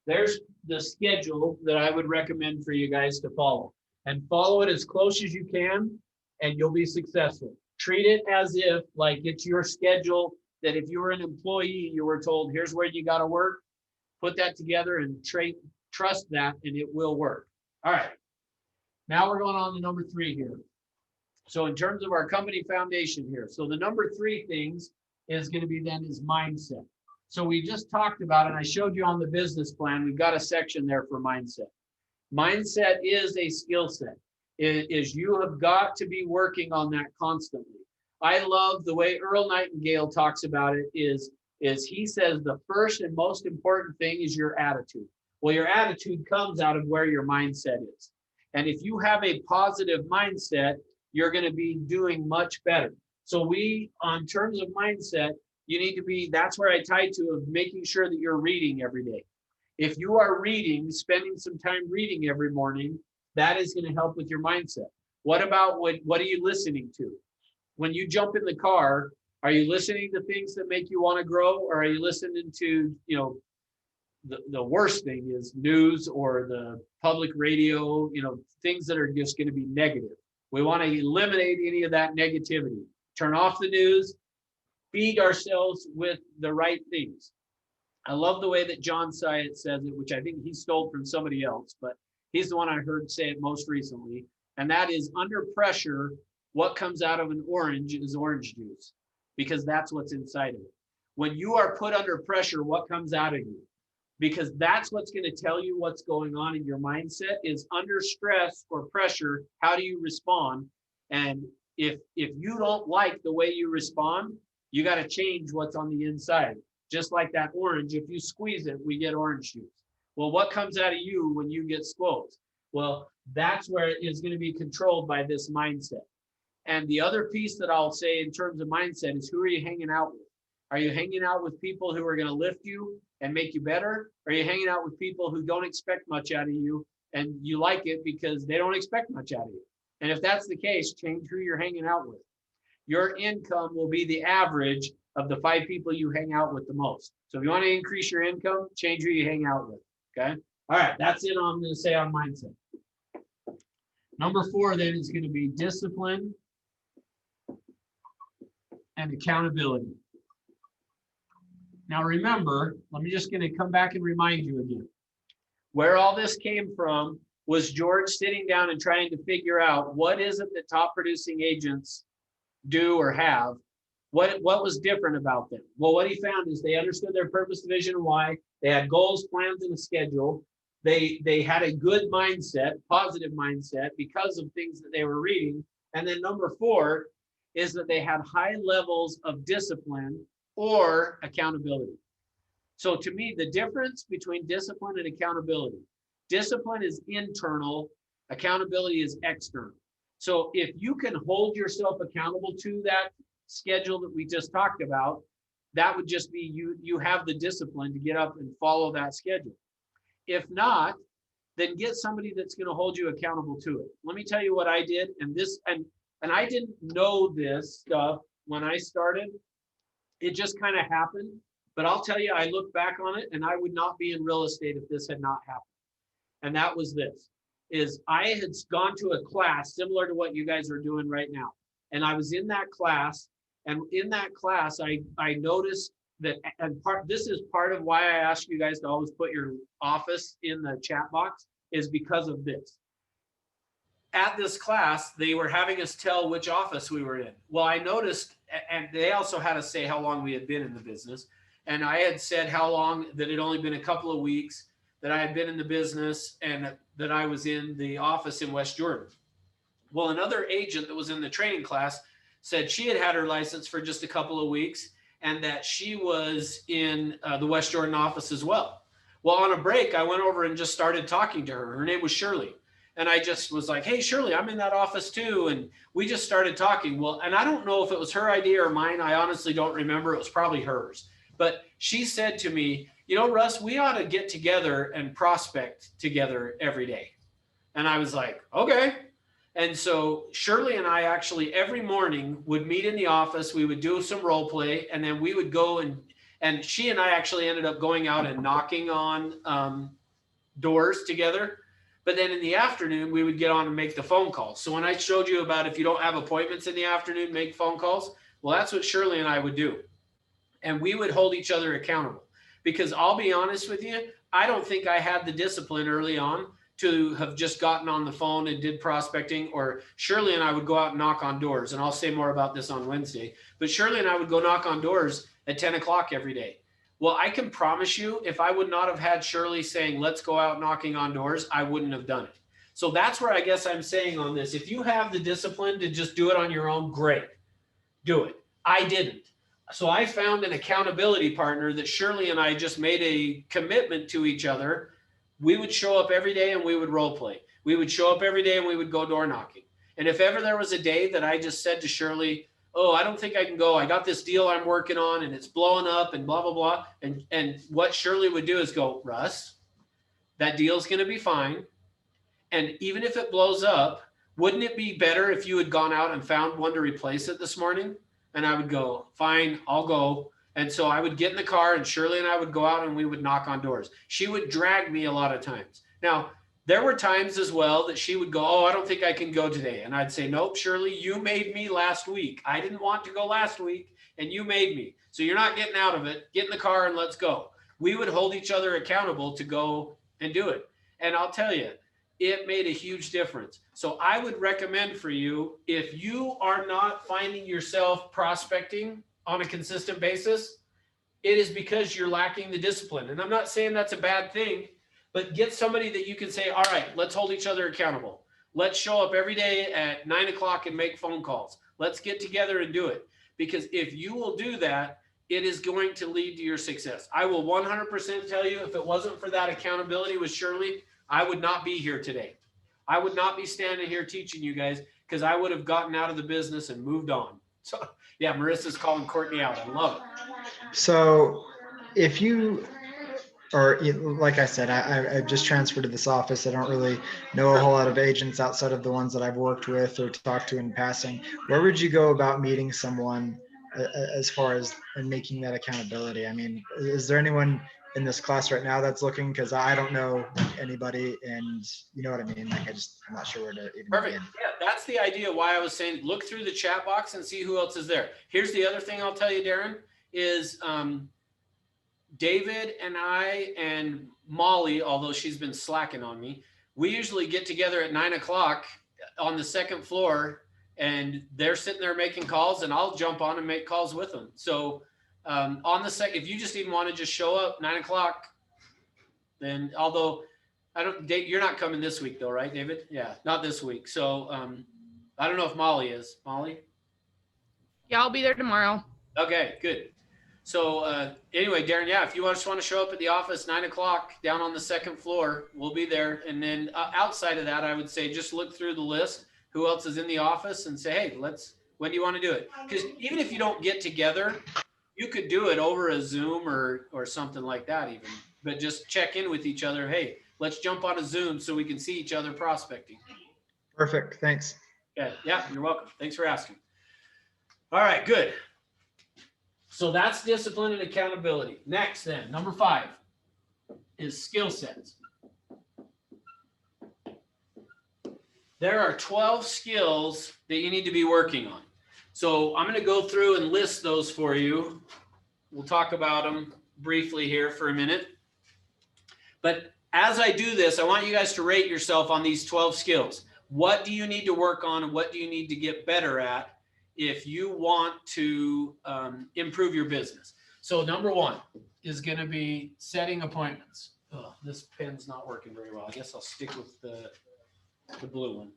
There's the schedule that I would recommend for you guys to follow. And follow it as close as you can, and you'll be successful. Treat it as if like it's your schedule, that if you were an employee, you were told, here's where you got to work. Put that together and trust that, and it will work. All right. Now we're going on to number 3 here. So in terms of our company foundation here, so the number 3 things is going to be then is mindset. So we just talked about, and I showed you on the business plan, we've got a section there for mindset. Mindset is a skill set. It is you have got to be working on that constantly. I love the way Earl Nightingale talks about it is he says the first and most important thing is your attitude. Well, your attitude comes out of where your mindset is. And if you have a positive mindset, you're going to be doing much better. So on terms of mindset, you need to be, that's where I tie to of making sure that you're reading every day. If you are reading, spending some time reading every morning, that is going to help with your mindset. What about what are you listening to? When you jump in the car, are you listening to things that make you want to grow, or are you listening to, the worst thing is news or the public radio, things that are just going to be negative. We want to eliminate any of that negativity. Turn off the news, feed ourselves with the right things. I love the way that John Syatt says it, which I think he stole from somebody else, but he's the one I heard say it most recently. And that is, under pressure, what comes out of an orange is orange juice, because that's what's inside of it. When you are put under pressure, what comes out of you? Because that's what's going to tell you what's going on in your mindset is under stress or pressure, how do you respond? And if you don't like the way you respond, you got to change what's on the inside. Just like that orange, if you squeeze it, we get orange juice. Well, what comes out of you when you get squeezed? Well, that's where it is going to be controlled by this mindset. And the other piece that I'll say in terms of mindset is, who are you hanging out with? Are you hanging out with people who are going to lift you and make you better? Or are you hanging out with people who don't expect much out of you and you like it because they don't expect much out of you? And if that's the case, change who you're hanging out with. Your income will be the average of the 5 people you hang out with the most. So if you want to increase your income, change who you hang out with, okay? All right, that's it I'm going to say on mindset. Number 4 then is going to be discipline and accountability. Now remember, let me just going to come back and remind you again. Where all this came from was George sitting down and trying to figure out what is it that top producing agents do or have. What was different about them? Well, what he found is they understood their purpose, vision, and why. They had goals, plans, and a schedule. They had a good mindset, positive mindset, because of things that they were reading. And then number 4 is that they had high levels of discipline or accountability. So to me, the difference between discipline and accountability, discipline is internal, accountability is external. So if you can hold yourself accountable to that schedule that we just talked about, that would just be you have the discipline to get up and follow that schedule. If not, then get somebody that's going to hold you accountable to it. Let me tell you what I did, and I didn't know this stuff when I started. It just kind of happened. But I'll tell you, I look back on it and I would not be in real estate if this had not happened. And that was this, is I had gone to a class similar to what you guys are doing right now. And I was in that class, and in that class, I noticed that, and this is part of why I ask you guys to always put your office in the chat box, is because of this. At this class, they were having us tell which office we were in. Well, I noticed, and they also had us say how long we had been in the business. And I had said how long, that it had only been a couple of weeks that I had been in the business and that I was in the office in West Jordan. Well, another agent that was in the training class said she had had her license for just a couple of weeks and that she was in the West Jordan office as well. Well, on a break, I went over and just started talking to her. Her name was Shirley. And I just was like, hey, Shirley, I'm in that office too. And we just started talking. Well, and I don't know if it was her idea or mine. I honestly don't remember. It was probably hers. But she said to me, Russ, we ought to get together and prospect together every day. And I was like, okay. And so Shirley and I actually every morning would meet in the office. We would do some role play, and then we would go and she and I actually ended up going out and knocking on doors together. But then in the afternoon, we would get on and make the phone calls. So when I showed you about if you don't have appointments in the afternoon, make phone calls. Well, that's what Shirley and I would do. And we would hold each other accountable, because I'll be honest with you, I don't think I had the discipline early on to have just gotten on the phone and did prospecting. Or Shirley and I would go out and knock on doors. And I'll say more about this on Wednesday. But Shirley and I would go knock on doors at 10 o'clock every day. Well, I can promise you, if I would not have had Shirley saying, let's go out knocking on doors, I wouldn't have done it. So that's where I guess I'm saying on this, if you have the discipline to just do it on your own, great, do it. I didn't. So I found an accountability partner that Shirley and I just made a commitment to each other. We would show up every day and we would role play. We would show up every day and we would go door knocking. And if ever there was a day that I just said to Shirley, oh, I don't think I can go. I got this deal I'm working on and it's blowing up and blah, blah, blah. And what Shirley would do is go, Russ, that deal's going to be fine. And even if it blows up, wouldn't it be better if you had gone out and found one to replace it this morning? And I would go, fine, I'll go. And so I would get in the car and Shirley and I would go out and we would knock on doors. She would drag me a lot of times. Now, there were times as well that she would go, oh, I don't think I can go today. And I'd say, nope, Shirley, you made me last week. I didn't want to go last week and you made me. So you're not getting out of it. Get in the car and let's go. We would hold each other accountable to go and do it. And I'll tell you, it made a huge difference. So I would recommend for you, if you are not finding yourself prospecting on a consistent basis, it is because you're lacking the discipline. And I'm not saying that's a bad thing, but get somebody that you can say, all right, let's hold each other accountable. Let's show up every day at 9 o'clock and make phone calls. Let's get together and do it. Because if you will do that, it is going to lead to your success. I will 100% tell you, if it wasn't for that accountability with Shirley, I would not be here today. I would not be standing here teaching you guys because I would have gotten out of the business and moved on. So yeah, Marissa's calling Courtney out. I love it. So if you, or like I said, I've just transferred to this office. I don't really know a whole lot of agents outside of the ones that I've worked with or talked to in passing. Where would you go about meeting someone as far as and making that accountability? I mean, is there anyone in this class right now that's looking? Because I don't know anybody, and you know what I mean? Like, I'm not sure where to even Perfect. begin. Yeah, that's the idea why I was saying, look through the chat box and see who else is there. Here's the other thing I'll tell you, Darren, is David and I and Molly, although she's been slacking on me, we usually get together at 9 o'clock on the second floor and they're sitting there making calls and I'll jump on and make calls with them. So on the second, if you just even want to just show up 9 o'clock, then although you're not coming this week though, right, David? Yeah, not this week. So I don't know if Molly is. Molly? Yeah, I'll be there tomorrow. Okay, good. So anyway, Darren, yeah, if you just want to show up at the office 9 o'clock down on the second floor, we'll be there. And then outside of that, I would say just look through the list, who else is in the office, and say, hey, when do you want to do it? Because even if you don't get together, you could do it over a Zoom or something like that even. But just check in with each other. Hey, let's jump on a Zoom so we can see each other prospecting. Perfect. Thanks. Okay. Yeah, you're welcome. Thanks for asking. All right, good. So that's discipline and accountability. Next then, number 5 is skill sets. There are 12 skills that you need to be working on. So I'm going to go through and list those for you. We'll talk about them briefly here for a minute. But as I do this, I want you guys to rate yourself on these 12 skills. What do you need to work on and what do you need to get better at if you want to improve your business? So number 1 is going to be setting appointments. Oh, this pen's not working very well. I guess I'll stick with the blue one.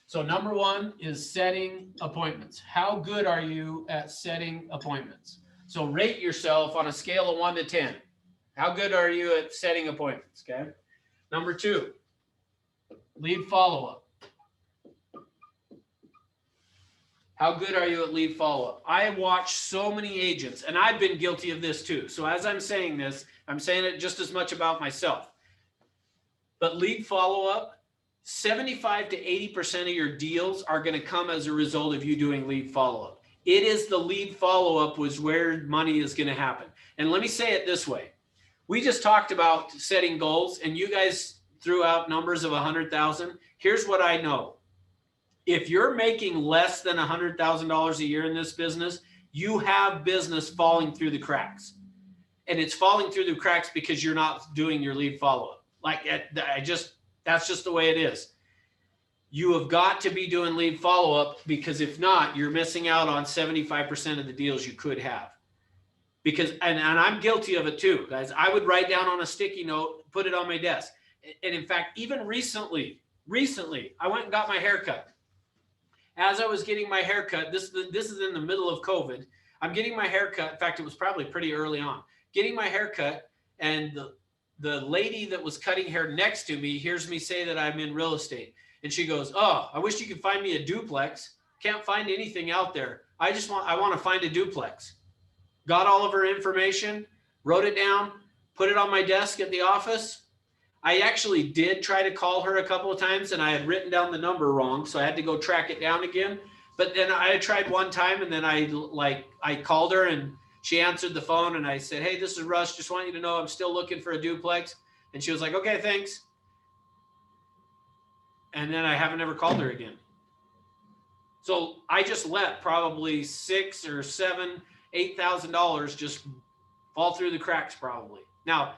So number 1 is setting appointments. How good are you at setting appointments? So rate yourself on a scale of 1 to 10. How good are you at setting appointments? Okay. Number 2, lead follow-up. How good are you at lead follow-up? I watch so many agents, and I've been guilty of this too. So as I'm saying this, I'm saying it just as much about myself. But lead follow-up, 75 to 80% of your deals are going to come as a result of you doing lead follow-up. It is the lead follow-up was where money is going to happen. And let me say it this way. We just talked about setting goals, and you guys threw out numbers of 100,000. Here's what I know. If you're making less than $100,000 a year in this business, you have business falling through the cracks. And it's falling through the cracks because you're not doing your lead follow-up. Like that's just the way it is. You have got to be doing lead follow-up because if not, you're missing out on 75% of the deals you could have. because, and I'm guilty of it too, guys. I would write down on a sticky note, put it on my desk. And in fact, even recently, I went and got my hair cut. As I was getting my hair cut, this is in the middle of COVID. I'm getting my hair cut. In fact, it was probably pretty early on. Getting my hair cut, and the lady that was cutting hair next to me hears me say that I'm in real estate. And she goes, "Oh, I wish you could find me a duplex. Can't find anything out there. I want to find a duplex." Got all of her information, wrote it down, put it on my desk at the office. I actually did try to call her a couple of times, and I had written down the number wrong, so I had to go track it down again. But then I tried one time, and then I called her, and she answered the phone, and I said, "Hey, this is Russ. Just want you to know I'm still looking for a duplex." And she was like, "Okay, thanks." And then I haven't ever called her again. So I just let probably $6,000 or $7,000, $8,000 just fall through the cracks probably. Now,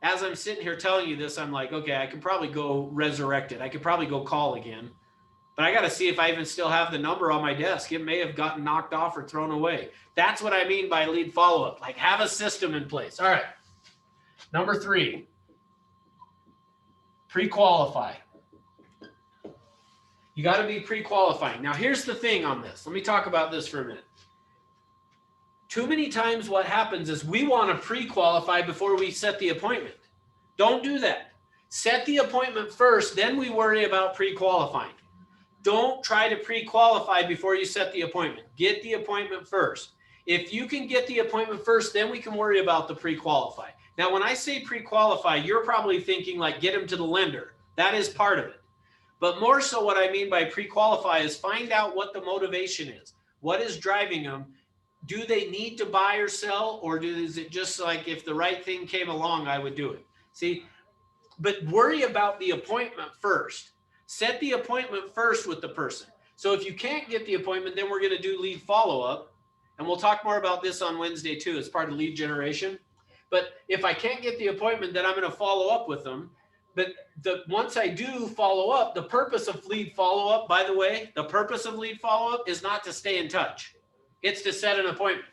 as I'm sitting here telling you this, I'm like, okay, I could probably go resurrect it. I could probably go call again, but I got to see if I even still have the number on my desk. It may have gotten knocked off or thrown away. That's what I mean by lead follow-up, like have a system in place. All right. Number 3, pre-qualify. You got to be pre-qualifying. Now, here's the thing on this. Let me talk about this for a minute. Too many times what happens is we want to pre-qualify before we set the appointment. Don't do that. Set the appointment first, then we worry about pre-qualifying. Don't try to pre-qualify before you set the appointment. Get the appointment first. If you can get the appointment first, then we can worry about the pre-qualify. Now, when I say pre-qualify, you're probably thinking like get them to the lender. That is part of it. But more so what I mean by pre-qualify is find out what the motivation is. What is driving them? Do they need to buy or sell, or is it just like if the right thing came along, I would do it? See, but worry about the appointment first. Set the appointment first with the person. So if you can't get the appointment, then we're going to do lead follow-up. And we'll talk more about this on Wednesday too, as part of lead generation. But if I can't get the appointment, then I'm going to follow up with them. But once I do follow up, the purpose of lead follow-up, by the way, the purpose of lead follow-up is not to stay in touch. It's to set an appointment.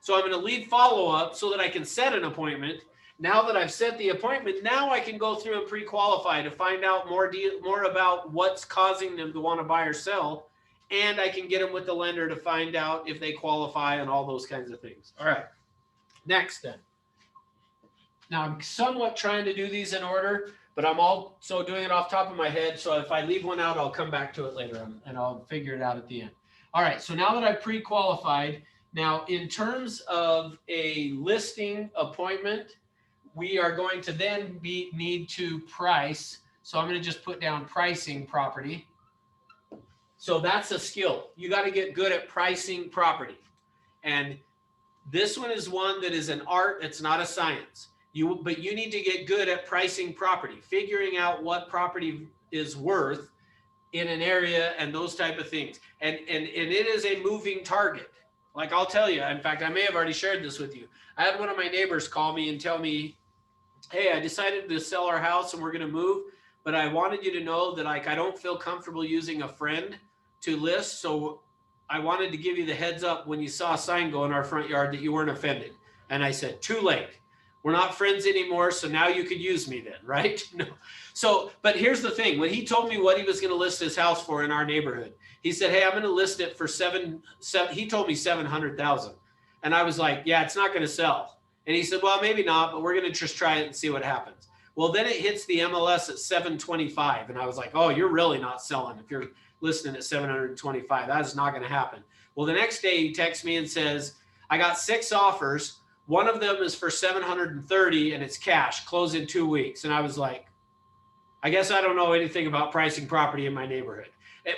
So I'm going to lead follow-up so that I can set an appointment. Now that I've set the appointment, now I can go through and pre-qualify to find out more about what's causing them to want to buy or sell. And I can get them with the lender to find out if they qualify and all those kinds of things. All right. Next then. Now I'm somewhat trying to do these in order, but I'm also doing it off the top of my head. So if I leave one out, I'll come back to it later on and I'll figure it out at the end. All right. So now that I've pre-qualified, now in terms of a listing appointment, we are going to then need to price. So I'm going to just put down pricing property. So that's a skill. You got to get good at pricing property. And this one is one that is an art. It's not a science. But you need to get good at pricing property, figuring out what property is worth in an area and those type of things. And it is a moving target. Like I'll tell you, in fact, I may have already shared this with you. I had one of my neighbors call me and tell me, hey, I decided to sell our house and we're going to move, but I wanted you to know that I don't feel comfortable using a friend to list. So I wanted to give you the heads up when you saw a sign go in our front yard that you weren't offended. And I said, too late. We're not friends anymore. So now you could use me then, right? No. So, but here's the thing. When he told me what he was going to list his house for in our neighborhood, he said, hey, I'm going to list it for he told me 700,000. And I was like, yeah, it's not going to sell. And he said, well, maybe not, but we're going to just try it and see what happens. Well, then it hits the MLS at 725. And I was like, oh, you're really not selling if you're listing at 725. That's not going to happen. Well, the next day he texts me and says, I got 6 offers. One of them is for 730 and it's cash, close in 2 weeks. And I was like, I guess I don't know anything about pricing property in my neighborhood,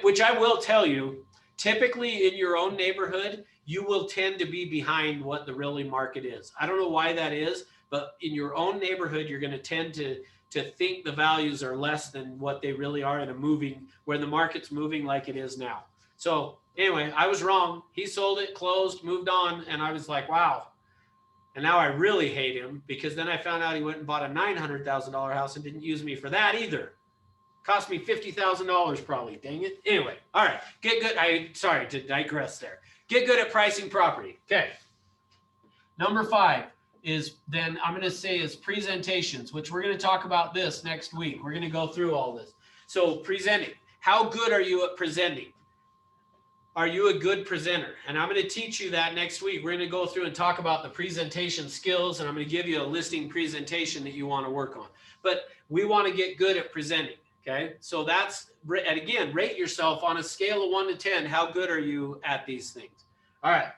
which I will tell you, typically in your own neighborhood, you will tend to be behind what the really market is. I don't know why that is, but in your own neighborhood, you're going to tend to think the values are less than what they really are in a moving, where the market's moving like it is now. So anyway, I was wrong. He sold it, closed, moved on. And I was like, wow. And now I really hate him because then I found out he went and bought a $900,000 house and didn't use me for that either. Cost me $50,000 probably, dang it. Anyway, all right, get good. Sorry to digress there. Get good at pricing property. Okay. Number 5 is then I'm going to say is presentations, which we're going to talk about this next week. We're going to go through all this. So presenting, how good are you at presenting? Are you a good presenter? And I'm going to teach you that next week. We're going to go through and talk about the presentation skills, and I'm going to give you a listing presentation that you want to work on. But we want to get good at presenting. Okay. So that's, and again, rate yourself on a scale of 1 to 10. How good are you at these things? All right.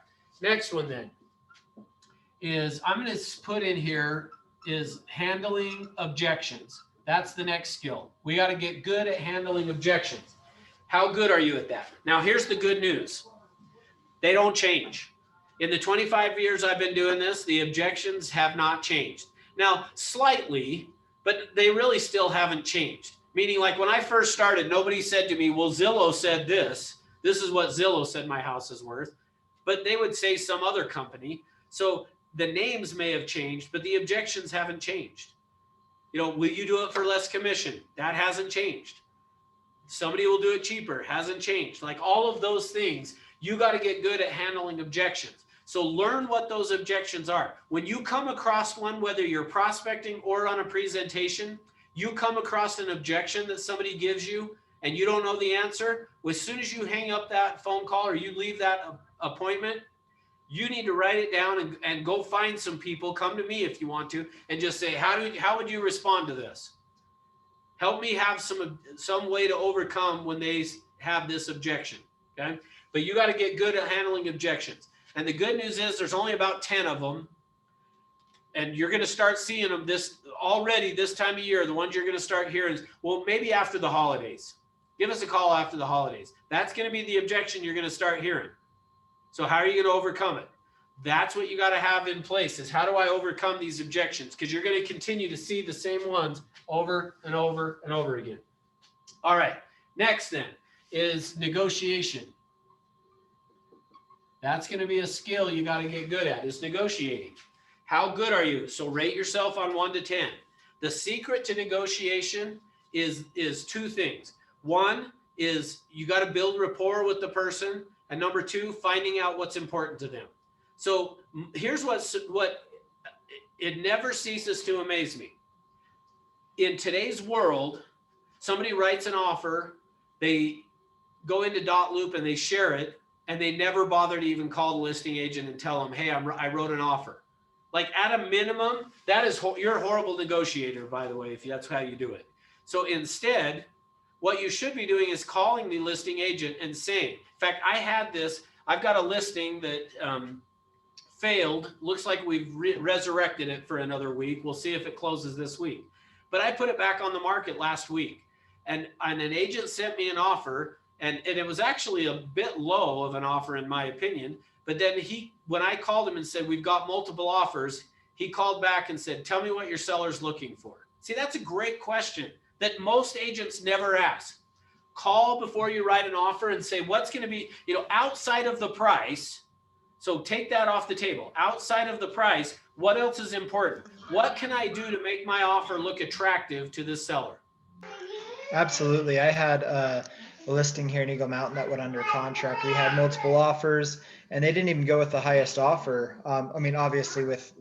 Next one then is I'm going to put in here is handling objections. That's the next skill. We got to get good at handling objections. How good are you at that? Now, here's the good news. They don't change. In the 25 years I've been doing this, the objections have not changed. Now, slightly, but they really still haven't changed. Meaning, like when I first started, nobody said to me, well, Zillow said this. This is what Zillow said my house is worth. But they would say some other company. So the names may have changed, but the objections haven't changed. You know, will you do it for less commission? That hasn't changed. Somebody will do it cheaper. Hasn't changed. Like all of those things, you got to get good at handling objections. So learn what those objections are. When you come across one, whether you're prospecting or on a presentation, you come across an objection that somebody gives you and you don't know the answer. As soon as you hang up that phone call or you leave that appointment, you need to write it down and go find some people. Come to me if you want to, and just say, how would you respond to this? Help me have some way to overcome when they have this objection. Okay. But you got to get good at handling objections. And the good news is there's only about 10 of them. And you're going to start seeing them this time of year. The ones you're going to start hearing is, well, maybe after the holidays. Give us a call after the holidays. That's going to be the objection you're going to start hearing. So how are you going to overcome it? That's what you got to have in place is how do I overcome these objections? Because you're going to continue to see the same ones over and over and over again. All right. Next then is negotiation. That's going to be a skill you got to get good at is negotiating. How good are you? So rate yourself on 1 to 10. The secret to negotiation is 2 things. One is you got to build rapport with the person. And number 2, finding out what's important to them. So here's what it never ceases to amaze me. In today's world, somebody writes an offer, they go into dotloop and they share it, and they never bother to even call the listing agent and tell them, hey, I wrote an offer. Like at a minimum, that is, you're a horrible negotiator, by the way, if that's how you do it. So instead, what you should be doing is calling the listing agent and saying, in fact, I've got a listing that failed. Looks like we've resurrected it for another week. We'll see if it closes this week. But I put it back on the market last week. And an agent sent me an offer, and it was actually a bit low of an offer in my opinion. But then when I called him and said, we've got multiple offers, he called back and said, tell me what your seller's looking for. See, that's a great question that most agents never ask. Call before you write an offer and say, what's going to be, outside of the price. So take that off the table. Outside of the price, what else is important? What can I do to make my offer look attractive to this seller? Absolutely. I had a listing here in Eagle Mountain that went under contract. We had multiple offers and they didn't even go with the highest offer. Obviously with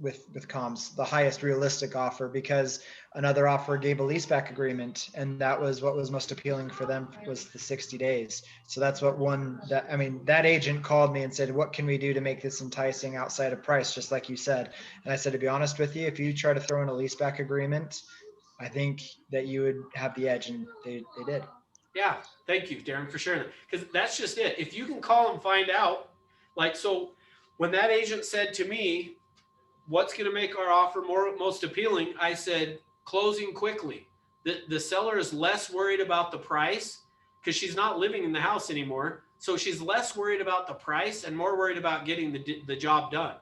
comms, the highest realistic offer, because another offer gave a leaseback agreement. And that was what was most appealing for them was the 60 days. So that's what that agent called me and said, what can we do to make this enticing outside of price? Just like you said. And I said, to be honest with you, if you try to throw in a leaseback agreement, I think that you would have the edge, and they did. Yeah, thank you, Darren, for sharing that. Because that's just it. If you can call and find out, so when that agent said to me, what's going to make our offer most appealing? I said, closing quickly. The seller is less worried about the price because she's not living in the house anymore. So she's less worried about the price and more worried about getting the job done.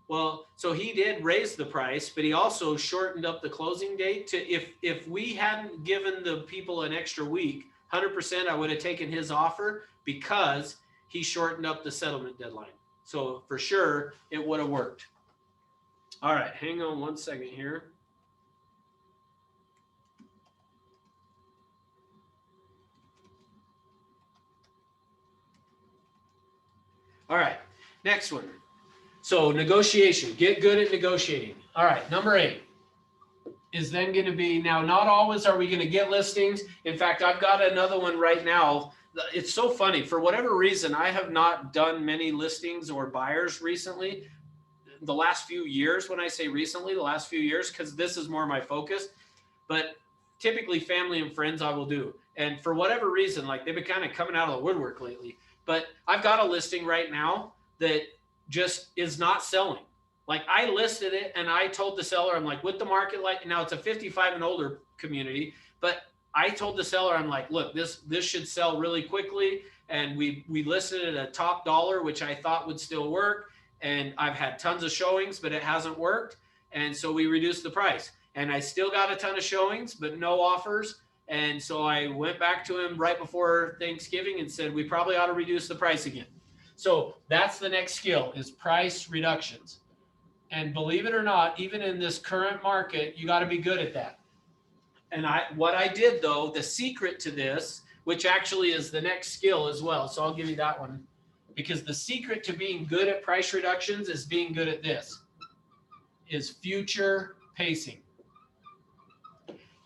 Well, so he did raise the price, but he also shortened up the closing date to if we hadn't given the people an extra week, 100% I would have taken his offer because he shortened up the settlement deadline. So for sure, it would have worked. All right, hang on one second here. All right, next one. So negotiation, get good at negotiating. All right, number 8 is then going to be, now not always are we going to get listings. In fact, I've got another one right now. It's so funny. For whatever reason, I have not done many listings or buyers recently. The last few years, when I say recently, the last few years, because this is more my focus. But typically family and friends I will do. And for whatever reason, like they've been kind of coming out of the woodwork lately. But I've got a listing right now that just is not selling. Like I listed it and I told the seller, I'm like, with the market, like now it's a 55 and older community, but I told the seller, I'm like, look, this should sell really quickly. And we listed it at a top dollar, which I thought would still work. And I've had tons of showings, but it hasn't worked. And so we reduced the price and I still got a ton of showings, but no offers. And so I went back to him right before Thanksgiving and said, we probably ought to reduce the price again. So that's the next skill, is price reductions. And believe it or not, even in this current market, you got to be good at that. And what I did though, the secret to this, which actually is the next skill as well. So I'll give you that one, because the secret to being good at price reductions is being good at this, is future pacing.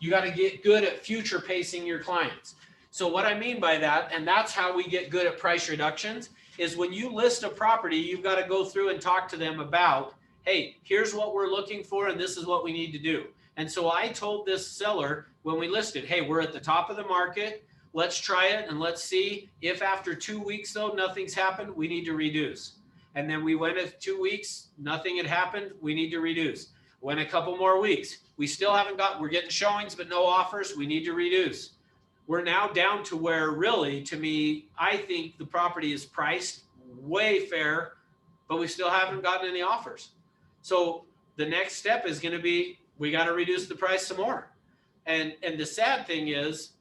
You got to get good at future pacing your clients. So what I mean by that, and that's how we get good at price reductions, is when you list a property, you've got to go through and talk to them about, hey, here's what we're looking for and this is what we need to do. And so I told this seller when we listed, hey, we're at the top of the market. Let's try it and let's see if after 2 weeks though, nothing's happened, we need to reduce. And then we went at 2 weeks, nothing had happened, we need to reduce. Went a couple more weeks, we still haven't got, we're getting showings but no offers, we need to reduce. We're now down to where really, to me, I think the property is priced way fair, but we still haven't gotten any offers. So the next step is going to be, we got to reduce the price some more. And the sad thing is,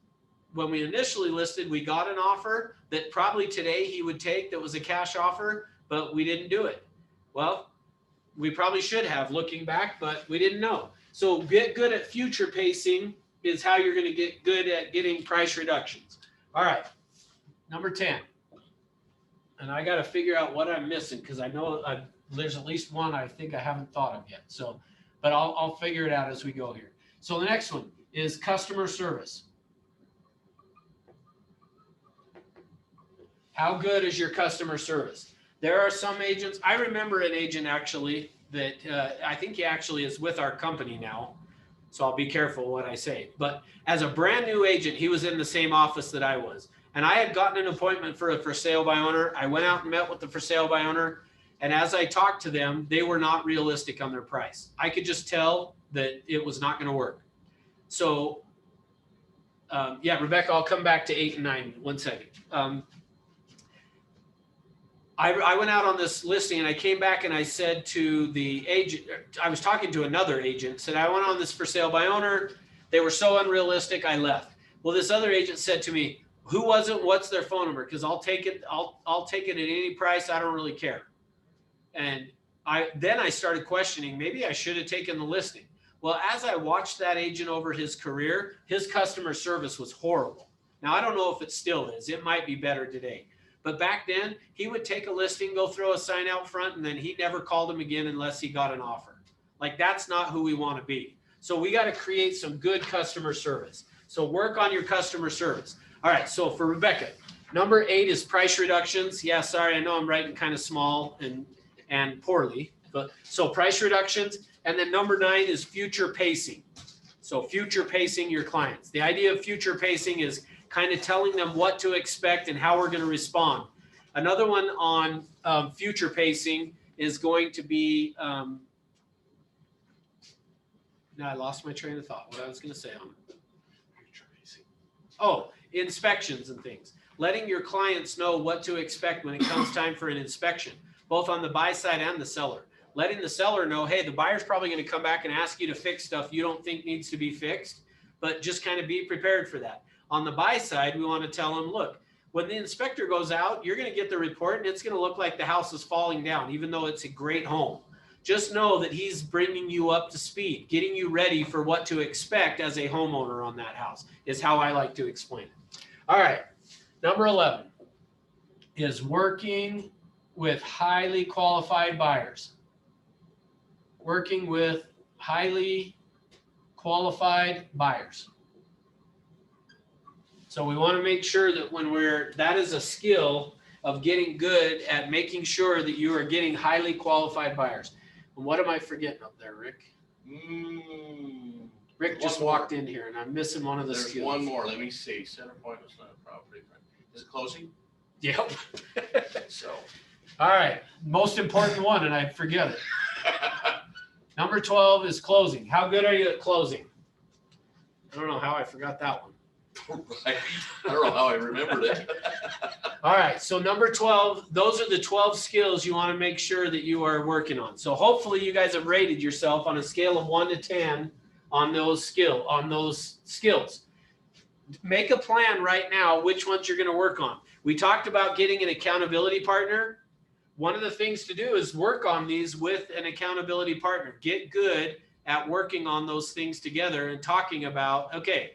when we initially listed, we got an offer that probably today he would take, that was a cash offer, but we didn't do it. Well, we probably should have, looking back, but we didn't know. So get good at future pacing is how you're going to get good at getting price reductions. All right, number 10. And I got to figure out what I'm missing, because I know there's at least one I think I haven't thought of yet. So, but I'll figure it out as we go here. So the next one is customer service. How good is your customer service? There are some agents, I remember an agent actually that I think he actually is with our company now. So I'll be careful what I say. But as a brand new agent, he was in the same office that I was. And I had gotten an appointment for a for sale by owner. I went out and met with the for sale by owner. And as I talked to them, they were not realistic on their price. I could just tell that it was not going to work. So yeah, Rebecca, I'll come back to 8 and 9 in 1 second. I went out on this listing and I came back and I said to the agent, I was talking to another agent, said, I went on this for sale by owner. They were so unrealistic, I left. Well, this other agent said to me, who was it? What's their phone number? Because I'll take it. I'll take it at any price. I don't really care. And then I started questioning, maybe I should have taken the listing. Well, as I watched that agent over his career, his customer service was horrible. Now, I don't know if it still is. It might be better today. But back then, he would take a listing, go throw a sign out front, and then he never called him again unless he got an offer. Like, that's not who we want to be. So we got to create some good customer service. So work on your customer service. All right, so for Rebecca, number 8 is price reductions. Yeah, sorry, I know I'm writing kind of small and poorly. But so price reductions. And then number 9 is future pacing. So future pacing your clients. The idea of future pacing is kind of telling them what to expect and how we're going to respond. Another one on future pacing is going to be, now I lost my train of thought, what I was going to say on it. Future pacing. Oh, inspections and things. Letting your clients know what to expect when it comes time for an inspection, both on the buy side and the seller. Letting the seller know, hey, the buyer's probably going to come back and ask you to fix stuff you don't think needs to be fixed, but just kind of be prepared for that. On the buy side, we want to tell them, look, when the inspector goes out, you're going to get the report and it's going to look like the house is falling down, even though it's a great home. Just know that he's bringing you up to speed, getting you ready for what to expect as a homeowner on that house, is how I like to explain it. All right, number 11 is working with highly qualified buyers. Working with highly qualified buyers. So we want to make sure that that is a skill of getting good at making sure that you are getting highly qualified buyers. And what am I forgetting up there, Rick? Rick just walked in here and I'm missing one of the There's skills. one more. Let me see. Center Point was not a property. Is it closing? Yep. So. All right. Most important one, and I forget it. Number 12 is closing. How good are you at closing? I don't know how I forgot that one. Right. I don't know how I remembered it. All right, so number 12, those are the 12 skills you want to make sure that you are working on. So hopefully you guys have rated yourself on a scale of 1 to 10 on those skills. Make a plan right now which ones you're going to work on. We talked about getting an accountability partner. One of the things to do is work on these with an accountability partner. Get good at working on those things together and talking about, okay,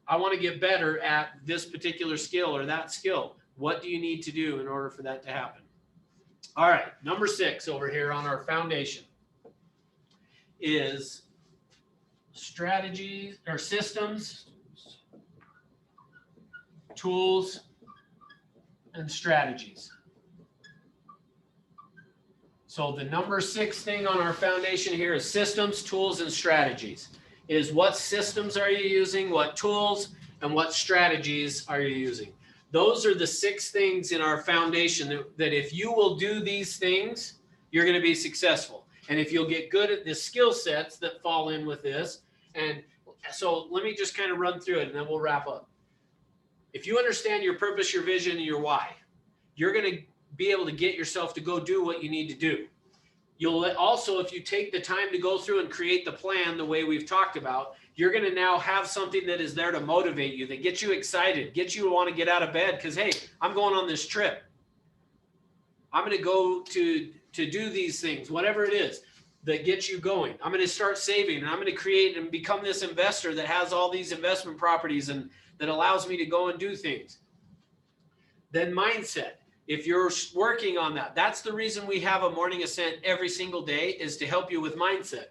I want to get better at this particular skill or that skill. What do you need to do in order for that to happen? All right, number 6 over here on our foundation is strategies or systems, tools, and strategies. So the number 6 thing on our foundation here is systems, tools, and strategies. Is what systems are you using, what tools, and what strategies are you using? Those are the 6 things in our foundation that if you will do these things, you're going to be successful. And if you'll get good at the skill sets that fall in with this, and so let me just kind of run through it and then we'll wrap up. If you understand your purpose, your vision, and your why, you're going to be able to get yourself to go do what you need to do. You'll also, if you take the time to go through and create the plan the way we've talked about, you're going to now have something that is there to motivate you, that gets you excited, gets you to want to get out of bed because, hey, I'm going on this trip. I'm going to go to do these things, whatever it is that gets you going. I'm going to start saving and I'm going to create and become this investor that has all these investment properties and that allows me to go and do things. Then mindset. If you're working on that, that's the reason we have a morning ascent every single day, is to help you with mindset,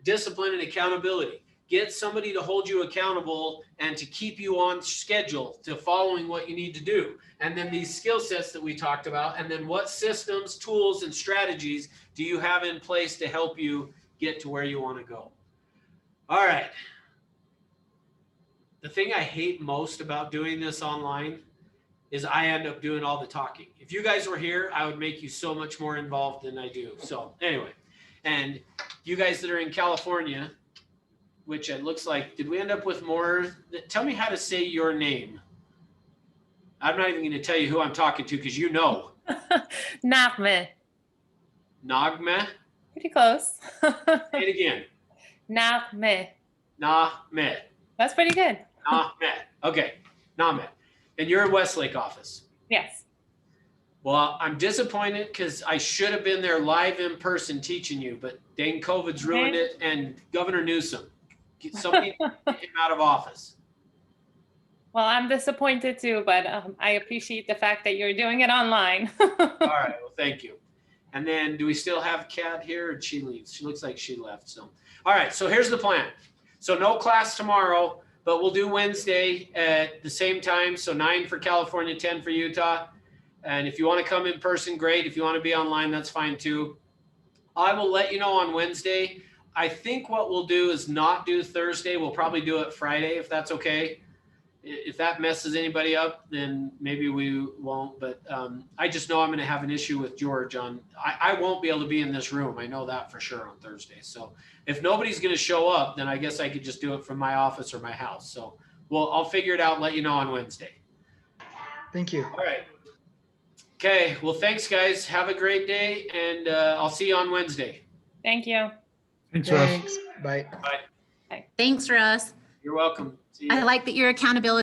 discipline, and accountability. Get somebody to hold you accountable and to keep you on schedule to following what you need to do. And then these skill sets that we talked about, and then what systems, tools, and strategies do you have in place to help you get to where you want to go? All right. The thing I hate most about doing this online is I end up doing all the talking. If you guys were here, I would make you so much more involved than I do. So anyway, and you guys that are in California, which it looks like, did we end up with more? Tell me how to say your name. I'm not even going to tell you who I'm talking to because you know. Nagme. Nagme? Pretty close. Say it again. Nagme. Nahme. That's pretty good. Nahme. Okay. Nahme. And you're in Westlake office. Yes. Well, I'm disappointed because I should have been there live in person teaching you, but dang COVID's ruined it. And Governor Newsom, somebody get him out of office. Well, I'm disappointed too, but I appreciate the fact that you're doing it online. All right. Well, thank you. And then do we still have Kat here or did she leave? She looks like she left. So, all right. So here's the plan. So no class tomorrow, but we'll do Wednesday at the same time. So 9 for California, 10 for Utah. And if you want to come in person, great. If you want to be online, that's fine too. I will let you know on Wednesday. I think what we'll do is not do Thursday. We'll probably do it Friday if that's okay. If that messes anybody up, then maybe we won't. But I just know I'm going to have an issue with George on. I won't be able to be in this room. I know that for sure on Thursday. So if nobody's going to show up, then I guess I could just do it from my office or my house. So I'll figure it out and let you know on Wednesday. Thank you. All right. Okay. Well, thanks, guys. Have a great day, and I'll see you on Wednesday. Thank you. Thanks, Russ. Thanks. Bye. Thanks, Russ. You're welcome. See you. I like that you're accountability